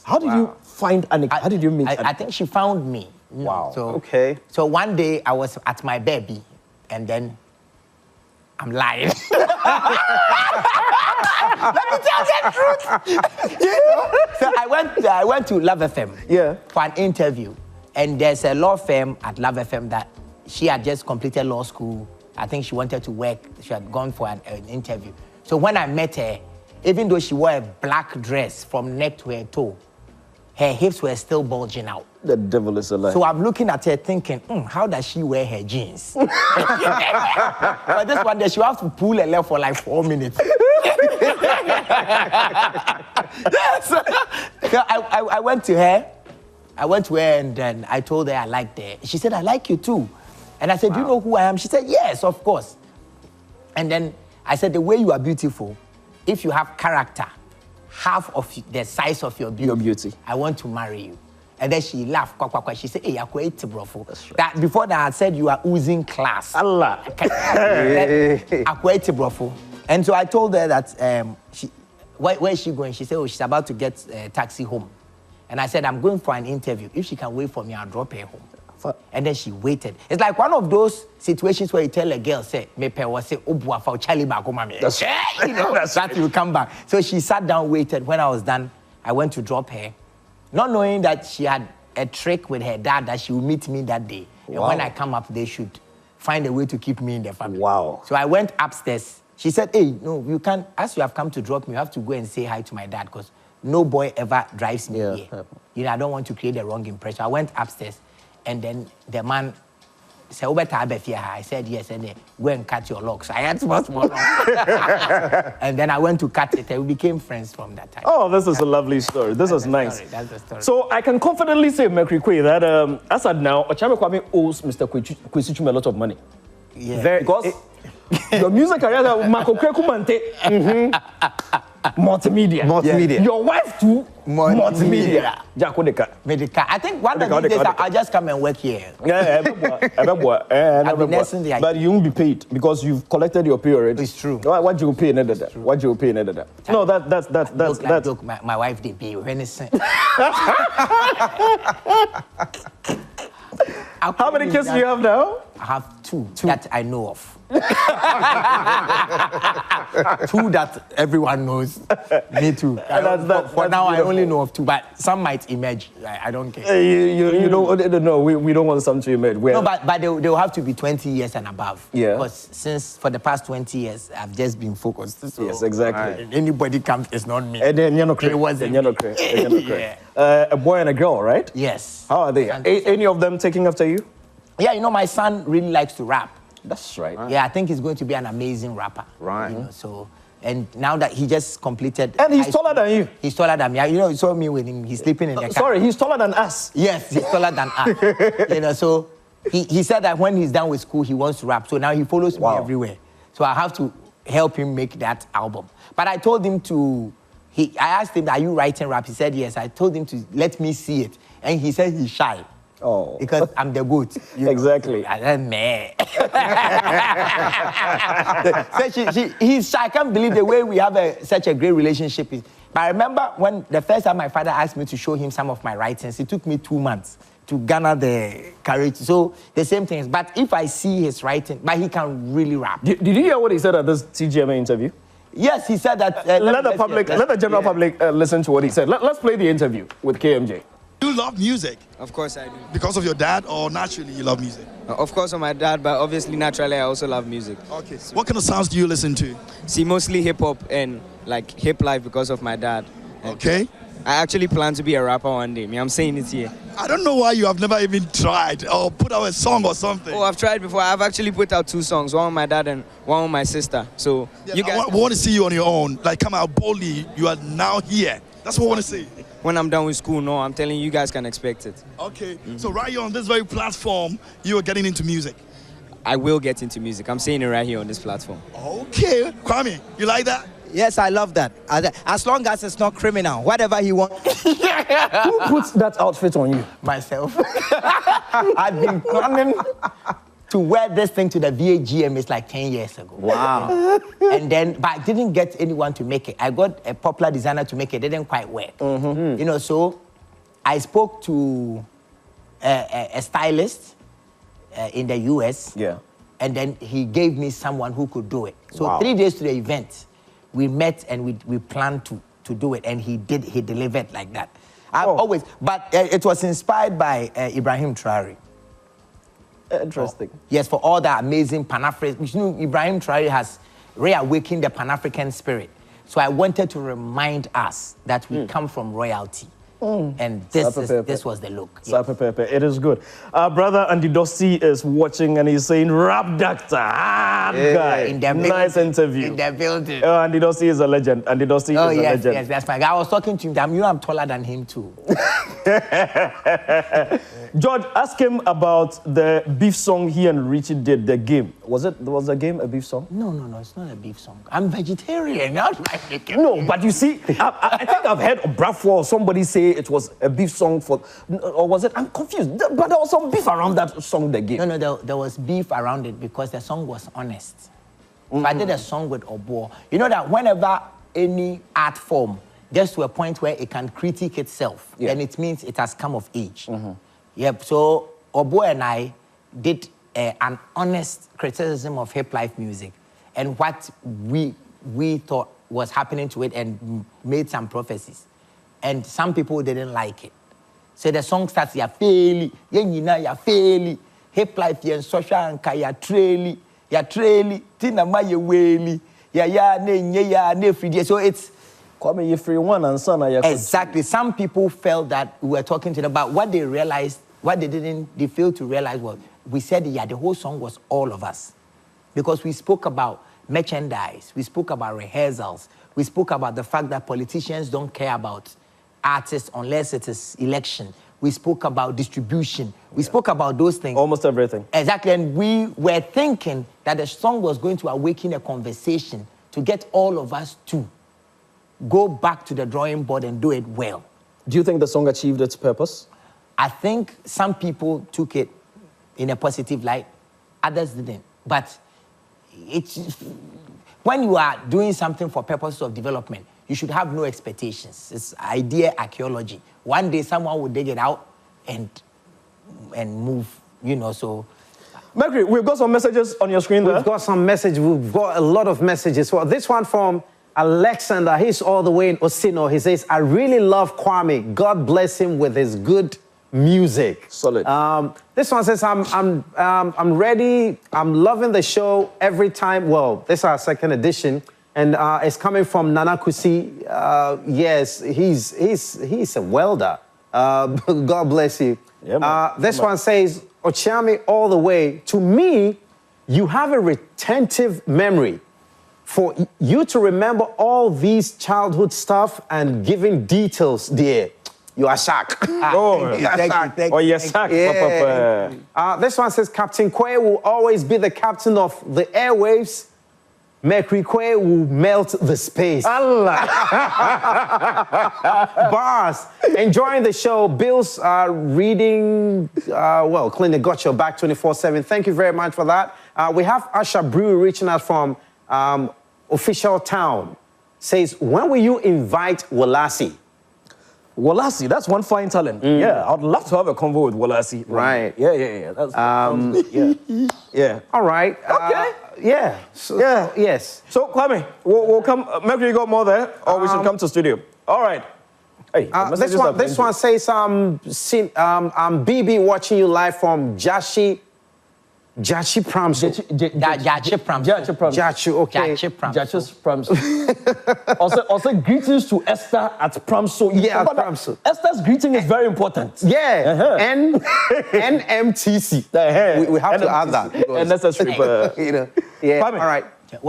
[SPEAKER 2] How did you find Annika? How did you meet Annika?
[SPEAKER 1] I think she found me.
[SPEAKER 2] Wow.
[SPEAKER 1] So one day I was at my baby, and then I'm lying. Let me tell you the truth. You know? So I went to Love FM for an interview. And there's a law firm at Love FM that she had just completed law school. I think she wanted to work. She had gone for an interview. So when I met her, even though she wore a black dress from neck to her toe, her hips were still bulging out.
[SPEAKER 2] The devil is alive.
[SPEAKER 1] So I'm looking at her thinking, how does she wear her jeans? But this one day, she have to pull her leg for like 4 minutes. So I went to her. And then I told her I liked her. She said, I like you too. And I said, do you know who I am? She said, yes, of course. And then I said, the way you are beautiful, if you have character, half of the size of your beauty, I want to marry you. And then she laughed. She said, hey, brofo. Right. That before that, I said you are oozing class.
[SPEAKER 2] Allah.
[SPEAKER 1] Brofo. And so I told her that, where is she going? She said, oh, she's about to get a taxi home. And I said, I'm going for an interview. If she can wait for me, I'll drop her home. And then she waited. It's like one of those situations where you tell a girl, say, me pe was say, Obua for Charlie back home. You know, that you come back. So she sat down, waited. When I was done, I went to drop her, not knowing that she had a trick with her dad that she would meet me that day. And when I come up, they should find a way to keep me in the family. Wow. So I went upstairs. She said, hey, no, you can't, as you have come to drop me, you have to go and say hi to my dad because no boy ever drives me here. You know, I don't want to create the wrong impression. I went upstairs. And then the man said, I said, yes, and then go and cut your locks. I had small locks. And then I went to cut it, and we became friends from that time.
[SPEAKER 2] Oh, this is a lovely story. This is nice.
[SPEAKER 1] That's the story.
[SPEAKER 2] So I can confidently say, Mercury Kwe, that as at now, Okyeame Kwame owes Mr. Kwesichum a lot of money.
[SPEAKER 1] Yeah.
[SPEAKER 2] Because your music career, Marco Krekumante, multimedia. Your wife too, multimedia.
[SPEAKER 1] Medica. I think one of these days I'll just come and work here.
[SPEAKER 2] But you won't be paid because you've collected your pay already.
[SPEAKER 1] It's true.
[SPEAKER 2] What do you pay in that? What do you pay in that? No, that's.
[SPEAKER 1] My wife did pay when it's
[SPEAKER 2] How many kids do you have now?
[SPEAKER 1] I have two that I know of. Two that everyone knows. Me too. For now, I only know of two, but some might emerge. I don't care.
[SPEAKER 2] You don't know. We don't want some to emerge.
[SPEAKER 1] No, but they'll have to be 20 years and above.
[SPEAKER 2] Yeah.
[SPEAKER 1] Because since for the past 20 years, I've just been focused. So
[SPEAKER 2] yes, exactly.
[SPEAKER 1] Anybody comes, it's not me.
[SPEAKER 2] And then
[SPEAKER 1] it wasn't.
[SPEAKER 2] A boy and a girl, right?
[SPEAKER 1] Yes.
[SPEAKER 2] How are they? Any of them taking after you?
[SPEAKER 1] Yeah, you know, my son really likes to rap.
[SPEAKER 2] That's right.
[SPEAKER 1] Yeah, I think he's going to be an amazing rapper.
[SPEAKER 3] Right.
[SPEAKER 1] You know, so, and now that he just completed...
[SPEAKER 2] And he's taller than you.
[SPEAKER 1] He's taller than me. You know, you saw me with him. He's sleeping in the car.
[SPEAKER 2] Sorry, he's taller than us.
[SPEAKER 1] Yes, he's taller than us. You know, so he said that when he's done with school, he wants to rap. So now he follows me everywhere. So I have to help him make that album. But I told him to... I asked him, are you writing rap? He said, yes. I told him to let me see it. And he said he's shy.
[SPEAKER 2] Oh.
[SPEAKER 1] Because I'm the goat.
[SPEAKER 2] Exactly.
[SPEAKER 1] I said, man. So he's shy. I can't believe the way we have such a great relationship. But I remember when the first time my father asked me to show him some of my writings, it took me 2 months to garner the courage. So the same things. But if I see his writing, but he can really rap.
[SPEAKER 2] Did you hear what he said at this TGMA interview?
[SPEAKER 1] Yes, he said that.
[SPEAKER 2] Let the general public listen to what he said. Let's play the interview with KMJ.
[SPEAKER 6] You love music?
[SPEAKER 7] Of course I do.
[SPEAKER 6] Because of your dad or naturally you love music?
[SPEAKER 7] Of course of my dad, but obviously naturally I also love music.
[SPEAKER 6] Okay. So what kind of sounds do you listen to?
[SPEAKER 7] See, mostly hip-hop and like hip life because of my dad.
[SPEAKER 6] Okay.
[SPEAKER 7] I actually plan to be a rapper one day. I'm saying it here.
[SPEAKER 6] I don't know why you have never even tried or put out a song or something.
[SPEAKER 7] Oh, I've tried before. I've actually put out 2 songs, one with my dad and one with my sister. So
[SPEAKER 6] yeah, you guys... I want to see you on your own. Like come out boldly. You are now here. That's what I want to see.
[SPEAKER 7] When I'm done with school, no, I'm telling you, you guys can expect it.
[SPEAKER 6] Okay. So right here on this very platform, you are getting into music.
[SPEAKER 7] I will get into music. I'm saying it right here on this platform.
[SPEAKER 6] Okay. Kwame, you like that?
[SPEAKER 8] Yes, I love that. As long as it's not criminal, whatever he wants.
[SPEAKER 2] Who puts that outfit on you?
[SPEAKER 1] Myself. I've been planning to wear this thing to the VAGM it's like 10 years ago.
[SPEAKER 2] Wow.
[SPEAKER 1] And then, but I didn't get anyone to make it. I got a popular designer to make it. It didn't quite work. Mm-hmm. You know, so I spoke to a stylist in the US.
[SPEAKER 2] Yeah.
[SPEAKER 1] And then he gave me someone who could do it. So
[SPEAKER 2] Wow.
[SPEAKER 1] 3 days to the event, we met and we planned to do it. And he delivered like that. I've always, but it was inspired by Ibrahim Traore.
[SPEAKER 2] Interesting.
[SPEAKER 1] Yes, for all that amazing Pan-African. You know, Ibrahim Traore has reawakened the Pan-African spirit. So I wanted to remind us that we come from royalty. And this was the look. Yes.
[SPEAKER 2] It is good. Brother Andy Dossi is watching and he's saying, rap doctor, hard guy.
[SPEAKER 1] In the
[SPEAKER 2] nice interview.
[SPEAKER 1] In the building.
[SPEAKER 2] Andy Dossi is a legend. Andy Dossi is a legend.
[SPEAKER 1] Yes, that's fine. I was talking to him. I'm taller than him too.
[SPEAKER 2] George, ask him about the beef song he and Richie did, the game. Was the game a beef song?
[SPEAKER 1] No, it's not a beef song. I'm vegetarian.
[SPEAKER 2] No, but you see, I think I've heard Bravo or somebody say it was a beef song for, or was it? I'm confused. But there was some beef around that song, the game.
[SPEAKER 1] No, there was beef around it because the song was honest. So I did a song with Obo. You know that whenever any art form gets to a point where it can critique itself, then it means it has come of age. Yep. So Obo and I did an honest criticism of hip life music and what we thought was happening to it, and made some prophecies. And some people didn't like it. So the song starts, ya faili, ya faili, hip life, ya social anka, ya traili, tina ma ye weli, ya ne free. So it's
[SPEAKER 2] Kwame, you free one and son.
[SPEAKER 1] Exactly. Some people felt that we were talking to them about what they realized, what they failed to realize was, we said, the whole song was all of us. Because we spoke about merchandise, we spoke about rehearsals, we spoke about the fact that politicians don't care about artists unless it is election. We spoke about distribution. We spoke about those things.
[SPEAKER 2] Almost everything.
[SPEAKER 1] Exactly. And we were thinking that the song was going to awaken a conversation to get all of us to go back to the drawing board and do it well.
[SPEAKER 2] Do you think the song achieved its purpose?
[SPEAKER 1] I think some people took it in a positive light, others didn't. But when you are doing something for purposes of development, you should have no expectations. It's idea archaeology. One day someone will dig it out and move, so.
[SPEAKER 2] Mercury, we've got some messages on your screen there.
[SPEAKER 3] We've got some messages. We've got a lot of messages. Well, this one from Alexander. He's all the way in Osino. He says, I really love Kwame. God bless him with his good music.
[SPEAKER 2] Solid.
[SPEAKER 3] This one says, I'm ready. I'm loving the show every time. Well, this is our second edition. And it's coming from Nanakusi. Yes, he's a welder. God bless you.
[SPEAKER 2] Yeah,
[SPEAKER 3] this one says, Okyeame all the way. To me, you have a retentive memory. For you to remember all these childhood stuff and giving details, dear, you are shocked.
[SPEAKER 1] Thank you.
[SPEAKER 2] Yes,
[SPEAKER 3] yeah. This one says, Captain Kwe will always be the captain of the airwaves. Mercury Kwe will melt the space.
[SPEAKER 2] Allah.
[SPEAKER 3] Bars. Enjoying the show. Bill's reading, Clinic got your back 24/7. Thank you very much for that. We have Asha Brew reaching out from Official Town. Says, when will you invite Walasi?
[SPEAKER 2] Walasi, that's one fine talent. Yeah, I'd love to have a convo with Walasi.
[SPEAKER 3] Right.
[SPEAKER 2] Yeah. That's, yeah.
[SPEAKER 3] All right.
[SPEAKER 2] Okay.
[SPEAKER 3] Yeah. Yes.
[SPEAKER 2] So, Kwame, we'll come. Maybe you got more there, or we should come to studio. All right. Hey,
[SPEAKER 3] this one says, I'm BB watching you live from Jachi Pramso.
[SPEAKER 1] Jachi Pramso.
[SPEAKER 3] Jachi, okay.
[SPEAKER 2] Jachi's Pramso. Also, greetings to Esther at Pramso.
[SPEAKER 3] Yeah, at Pramso.
[SPEAKER 2] Esther's greeting is very important.
[SPEAKER 3] Yeah. NMTC. We have to add that.
[SPEAKER 2] And that's a stripper.
[SPEAKER 3] Yeah. All right.
[SPEAKER 2] That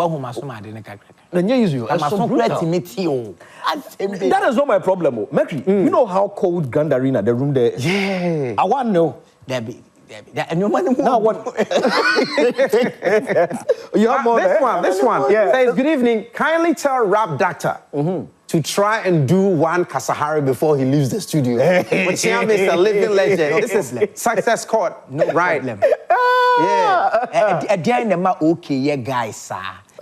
[SPEAKER 2] is not my problem. Mercury, you know how cold Grand Arena, the room there is?
[SPEAKER 3] Yeah.
[SPEAKER 2] I want to know.
[SPEAKER 3] Now what?
[SPEAKER 2] You have more
[SPEAKER 3] this one. Yeah. Says, good evening. Kindly tell Rap Doctor to try and do one Kasahari before he leaves the studio. Okyeame is a living legend. This is success court.
[SPEAKER 1] No
[SPEAKER 3] right.
[SPEAKER 1] problem. Yeah. Again, okay, guys,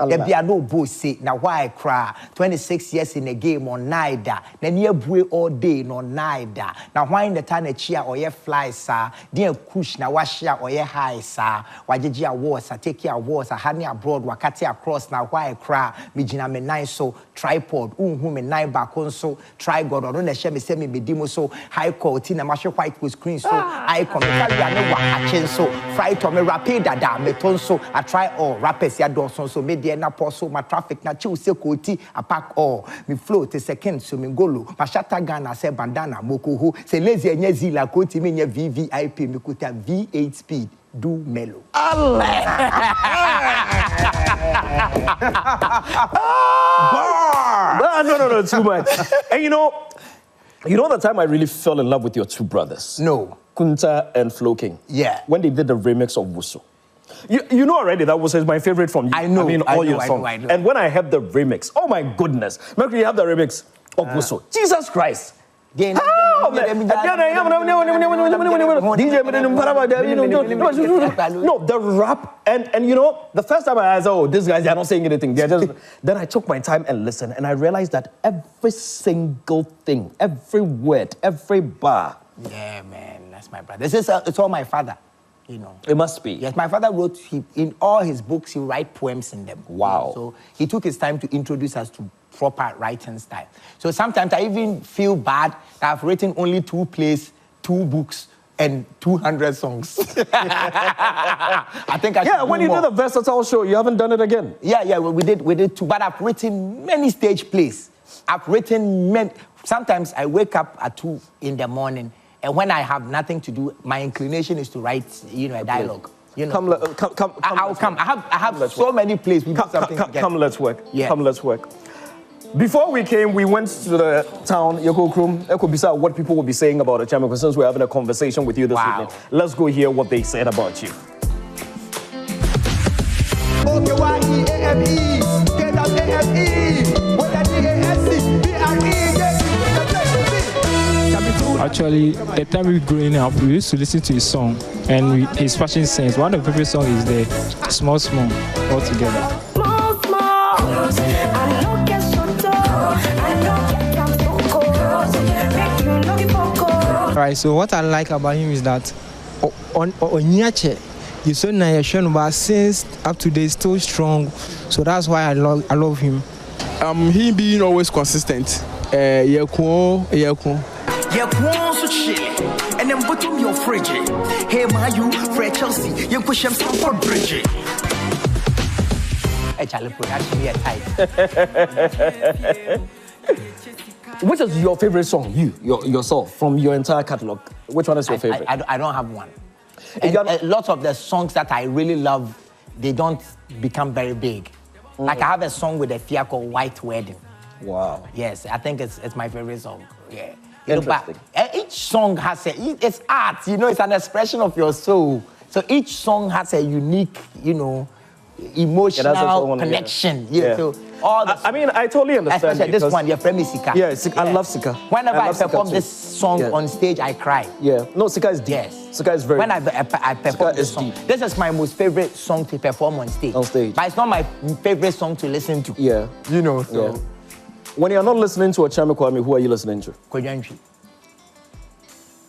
[SPEAKER 1] There be no bossy. Now why I cry? 26 years in a game on neither. Then you buy all day no neither. Now why in the time a chair or ye fly sir? Dear kush na washia or ye high sir. Wajiji awards, I take your awards, I had me abroad, wakati across. Now why I cry? Me jina me nine so tripod, me nine back on so try God or don't share me say me demo so high quality na masho white with screen so I come me so fry to me rapid da me ton so I try all rappers ya Dawson so me there na so my traffic na chill se koti I pack all me flow te second so me golo my shatter gun I say bandana moko ho say lazy enye zila koti me nye VVIP me kuta V8 speed do mellow
[SPEAKER 2] no, too much. And you know the time I really fell in love with your two brothers?
[SPEAKER 1] No.
[SPEAKER 2] Kunta and Flo King.
[SPEAKER 1] Yeah.
[SPEAKER 2] When they did the remix of Wusu. You know already that was my favorite from you.
[SPEAKER 1] I know.
[SPEAKER 2] I mean, all your songs.
[SPEAKER 1] I know.
[SPEAKER 2] And when I heard the remix, oh my goodness. Remember you have the remix of Wusu. Jesus Christ. No, the rap and you know the first time I said, these guys are not saying anything. They're just then I took my time and listened and I realized that every single thing, every word, every bar.
[SPEAKER 1] Yeah, man, that's my brother. It's all my father, you know.
[SPEAKER 2] It must be.
[SPEAKER 1] Yes, my father wrote in all his books. He write poems in them.
[SPEAKER 2] Wow.
[SPEAKER 1] So he took his time to introduce us to proper writing style. So sometimes I even feel bad that I've written only 2 plays, 2 books, and 200 songs. I think I should
[SPEAKER 2] when you did the versatile show, you haven't done it again.
[SPEAKER 1] Yeah, we did 2, but I've written many stage plays. I've written many. Sometimes I wake up at 2 in the morning, and when I have nothing to do, my inclination is to write, a dialogue. You know, I'll come. I have so many plays.
[SPEAKER 2] Come, let's work.
[SPEAKER 1] Yeah.
[SPEAKER 2] Come, let's work. Before we came, we went to the town, Yoko Bisa, what people will be saying about the Okyeame, since we're having a conversation with you this evening. Let's go hear what they said about you.
[SPEAKER 9] Actually, the time we were growing up, we used to listen to his song and his fashion sense. One of the favorite songs is the Small Small all together.
[SPEAKER 7] Right, so what I like about him is that on Nyache, you saw Nayashon, but since up to date, still strong. So that's why I love him.
[SPEAKER 10] He being always consistent. Yeko.
[SPEAKER 11] So chill, and then bottom your fridge. Hey, my you, Fred Chelsea, you push him some for bridge.
[SPEAKER 2] Which is your favorite song, yourself, from your entire catalog? Which one is your favorite?
[SPEAKER 1] I don't have one. And lots of the songs that I really love, they don't become very big. Like I have a song with a Fia called White Wedding.
[SPEAKER 2] Wow.
[SPEAKER 1] Yes, I think it's my favorite song. Yeah.
[SPEAKER 2] Interesting.
[SPEAKER 1] But each song has it's art, it's an expression of your soul. So each song has a unique, emotional connection. Yeah. So all the
[SPEAKER 2] I totally understand.
[SPEAKER 1] Especially this one, your friend is Sika.
[SPEAKER 2] Yeah, I love Sika.
[SPEAKER 1] Whenever I perform this song on stage, I cry.
[SPEAKER 2] Yeah. No, Sika is deep.
[SPEAKER 1] Yes.
[SPEAKER 2] Sika is very
[SPEAKER 1] When I perform this song, this is my most favorite song to perform on stage. But it's not my favorite song to listen to.
[SPEAKER 2] Yeah.
[SPEAKER 1] So.
[SPEAKER 2] Yeah. When you're not listening to Okyeame Kwame, who are you listening to?
[SPEAKER 1] Kodwantwi.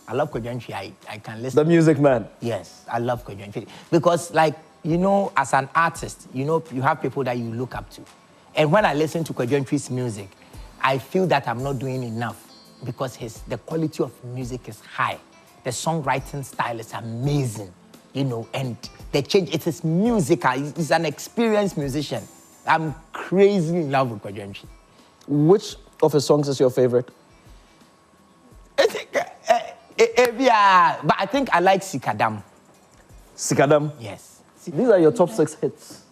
[SPEAKER 1] I love Kodwantwi. I can listen.
[SPEAKER 2] The music man.
[SPEAKER 1] Yes, I love Kodwantwi. Because as an artist, you have people that you look up to. And when I listen to Kodwantwi's music, I feel that I'm not doing enough because the quality of music is high. The songwriting style is amazing, and the change, it is musical. He's an experienced musician. I'm crazy in love with Kodwantwi.
[SPEAKER 2] Which of his songs is your favorite?
[SPEAKER 1] But I think I like Sikadam.
[SPEAKER 2] Sikadam?
[SPEAKER 1] Yes.
[SPEAKER 2] These are your top 6 hits.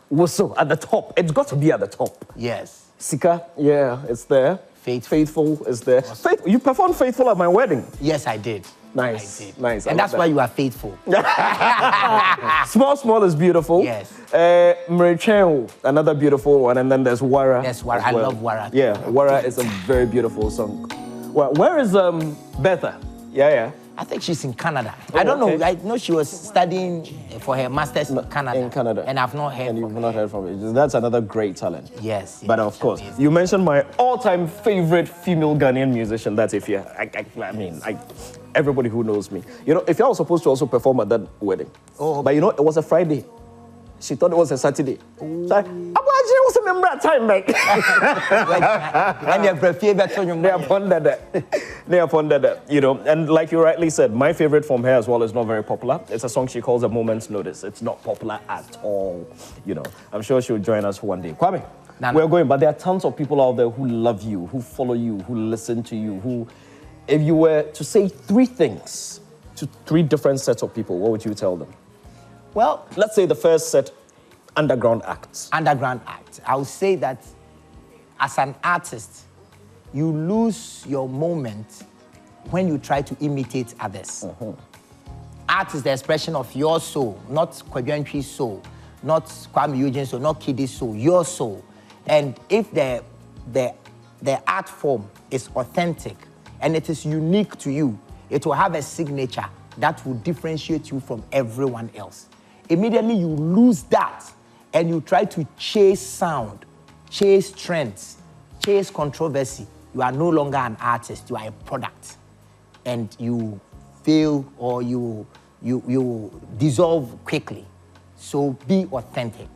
[SPEAKER 2] Wusu at the top. It's got to be at the top.
[SPEAKER 1] Yes.
[SPEAKER 2] Sika, it's there. Faithful is there. You performed Faithful at my wedding.
[SPEAKER 1] Yes, I did.
[SPEAKER 2] Nice.
[SPEAKER 1] I did.
[SPEAKER 2] Nice.
[SPEAKER 1] And that's why you are faithful.
[SPEAKER 2] Small is beautiful.
[SPEAKER 1] Yes.
[SPEAKER 2] Mrechen, another beautiful one. And then there's Wara.
[SPEAKER 1] Yes, Wara. I love Wara.
[SPEAKER 2] Yeah, Wara is a very beautiful song. Well, where is Betha? Yeah.
[SPEAKER 1] I think she's in Canada. I don't know. I know she was studying for her master's in Canada.
[SPEAKER 2] In Canada.
[SPEAKER 1] And I've not heard
[SPEAKER 2] and
[SPEAKER 1] from
[SPEAKER 2] you've not heard from her. That's another great talent.
[SPEAKER 1] Yes.
[SPEAKER 2] But of course, you mentioned my all-time favorite female Ghanaian musician. That's Ifya. I mean, everybody who knows me. You know, Ifya was supposed to also perform at that wedding. Oh. But you know, it was a Friday. She thought it was a Saturday. So I was a member at time, mate. They pondered that, you know. And like you rightly said, my favorite from her as well is not very popular. It's a song she calls A Moment's Notice. It's not popular at all, you know. I'm sure she'll join us one day. Kwame, we're going, but there are tons of people out there who love you, who follow you, who listen to you, who, if you were to say 3 things to 3 different sets of people, what would you tell them?
[SPEAKER 1] Well,
[SPEAKER 2] let's say the first set, underground acts.
[SPEAKER 1] Underground acts. I would say that as an artist, you lose your moment when you try to imitate others. Art is the expression of your soul, not Kwabiantwi's soul, not Kwame Eugene's soul, not Kidi's soul, your soul. And if the art form is authentic and it is unique to you, it will have a signature that will differentiate you from everyone else. Immediately you lose that and you try to chase sound, chase trends, chase controversy. You are no longer an artist, you are a product. And you fail or you dissolve quickly. So be authentic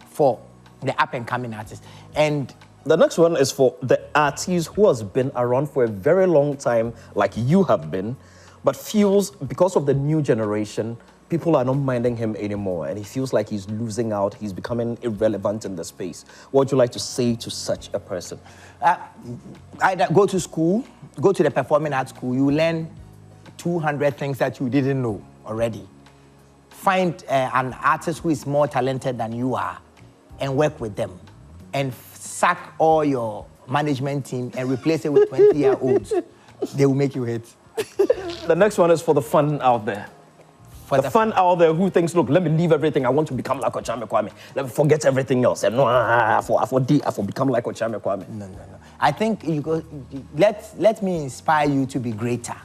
[SPEAKER 1] for the up and coming artists. And
[SPEAKER 2] the next one is for the artist who has been around for a very long time, like you have been, but feels because of the new generation, people are not minding him anymore, and he feels like he's losing out, he's becoming irrelevant in the space. What would you like to say to such a person?
[SPEAKER 1] Either go to school, go to the performing arts school, you learn 200 things that you didn't know already. Find an artist who is more talented than you are and work with them. And sack all your management team and replace it with 20-year-olds. They will make you hit.
[SPEAKER 2] The next one is for the fun out there. For the fun out there who thinks, look, let me leave everything. I want to become like Okyeame Kwame. Let me forget everything else. And no, for become like Okyeame Kwame.
[SPEAKER 1] No. I think you go. Let me inspire you to be greater.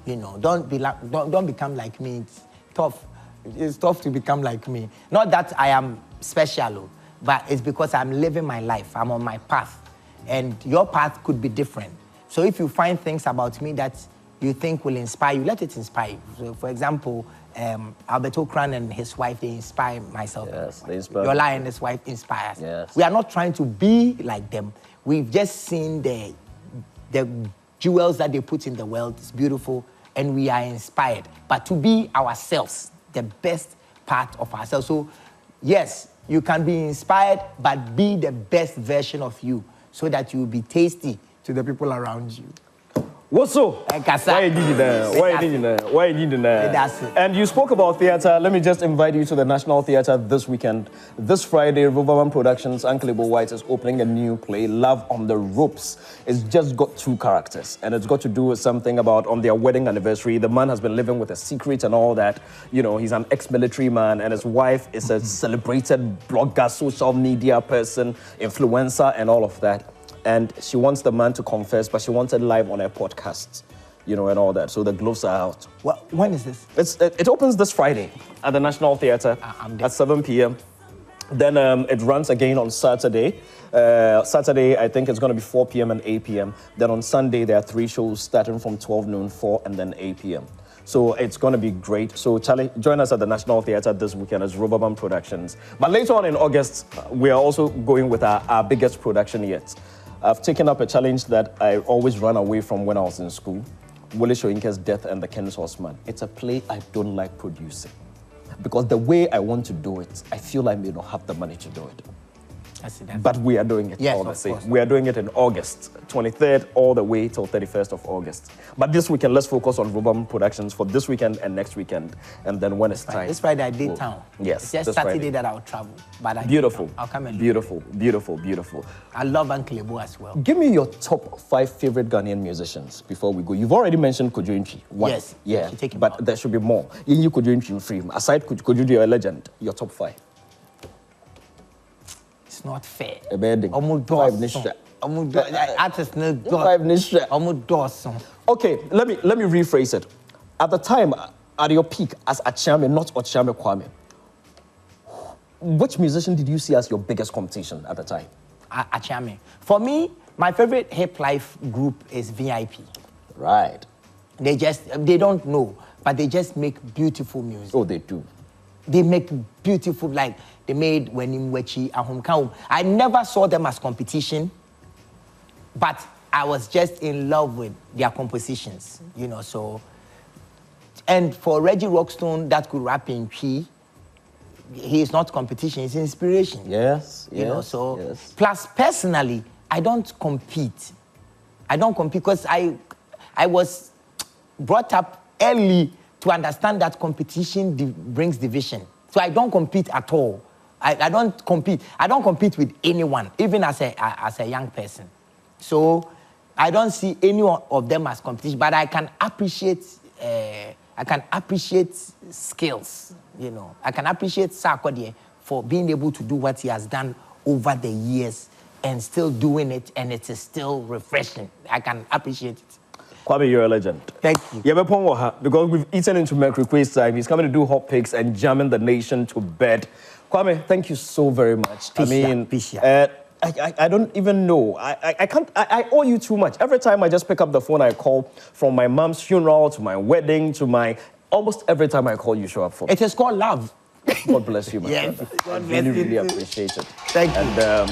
[SPEAKER 1] You know, don't become like me. It's tough. It's tough to become like me. Not that I am special, but it's because I'm living my life. I'm on my path, and your path could be different. So if you find things about me that you think will inspire you, let it inspire you. So for example, Alberto Kran and his wife, they inspire myself.
[SPEAKER 2] Yes, they inspire.
[SPEAKER 1] Yola and his wife inspires.
[SPEAKER 2] Yes.
[SPEAKER 1] We are not trying to be like them. We've just seen the jewels that they put in the world. It's beautiful, and we are inspired. But to be ourselves, the best part of ourselves. So yes, you can be inspired, but be the best version of you so that you will be tasty to the people around you.
[SPEAKER 2] What's up? Why you need that? And you spoke about theater. Let me just invite you to the National Theater this weekend. This Friday, Riverman Productions, Uncle Ibo White is opening a new play, Love on the Ropes. It's just got 2 characters, and it's got to do with something about on their wedding anniversary. The man has been living with a secret and all that. You know, he's an ex-military man, and his wife is a celebrated blogger, social media person, influencer, and all of that. And she wants the man to confess, but she wants it live on her podcast, you know, and all that. So the gloves are out.
[SPEAKER 1] When is this?
[SPEAKER 2] It opens this Friday at the National Theater at 7 p.m. Then it runs again on Saturday. Saturday, I think it's going to be 4 p.m. and 8 p.m. Then on Sunday, there are 3 shows starting from 12 noon, 4, and then 8 p.m. So it's going to be great. So Charlie, join us at the National Theater this weekend as Riverman Productions. But later on in August, we are also going with our biggest production yet. I've taken up a challenge that I always ran away from when I was in school. Wole Soyinka's Death and the King's Horseman. It's a play I don't like producing. Because the way I want to do it, I feel I may not have the money to do it. But we are doing it all the same. We are doing it in August, 23rd, all the way till 31st of August. But this weekend, let's focus on Riverman Productions for this weekend and next weekend. And then when it's time.
[SPEAKER 1] This Friday I did town.
[SPEAKER 2] Yes.
[SPEAKER 1] It's just Saturday that I'll travel. But
[SPEAKER 2] beautiful.
[SPEAKER 1] I'll come and
[SPEAKER 2] beautiful.
[SPEAKER 1] I love Uncle Ibo as well.
[SPEAKER 2] Give me your top 5 favorite Ghanaian musicians before we go. You've already mentioned Kojo Ntwi.
[SPEAKER 1] Yes.
[SPEAKER 2] Yeah. But there should be more. You Kojo Ntwi free. Aside Kojo, you're a legend. Your top 5.
[SPEAKER 1] It's not fair.
[SPEAKER 2] A bad thing. Okay, let me rephrase it. At the time, at your peak as Okyeame, not Okyeame Kwame, which musician did you see as your biggest competition at the time?
[SPEAKER 1] Okyeame. For me, my favorite hip life group is VIP.
[SPEAKER 2] Right.
[SPEAKER 1] They don't know, but they just make beautiful music.
[SPEAKER 2] Oh, they do.
[SPEAKER 1] They make beautiful, like they made Wenimwechi, Ahomkaum. I never saw them as competition, but I was just in love with their compositions, you know, so. And for Reggie Rockstone, that could rap in Chi, he is not competition, he's inspiration.
[SPEAKER 2] Yes,
[SPEAKER 1] you know, so. Plus, personally, I don't compete. I don't compete because I was brought up early to understand that competition brings division. So I don't compete at all. I don't compete. I don't compete with anyone, even as a young person. So I don't see any of them as competition, but I can appreciate skills, you know. I can appreciate Sarkodie for being able to do what he has done over the years and still doing it, and it is still refreshing. I can appreciate it.
[SPEAKER 2] Kwame, you're a legend.
[SPEAKER 1] Thank you.
[SPEAKER 2] Because we've eaten into Mercury Quiz time. He's coming to do hot picks and jamming the nation to bed. Kwame, thank you so very much. I don't even know. I owe you too much. Every time I just pick up the phone, I call, from my mom's funeral to my wedding to almost every time I call, you show up for me.
[SPEAKER 1] It is called love.
[SPEAKER 2] God bless you, my
[SPEAKER 1] yes.
[SPEAKER 2] brother. I really, really appreciate it.
[SPEAKER 1] Thank you.
[SPEAKER 2] And,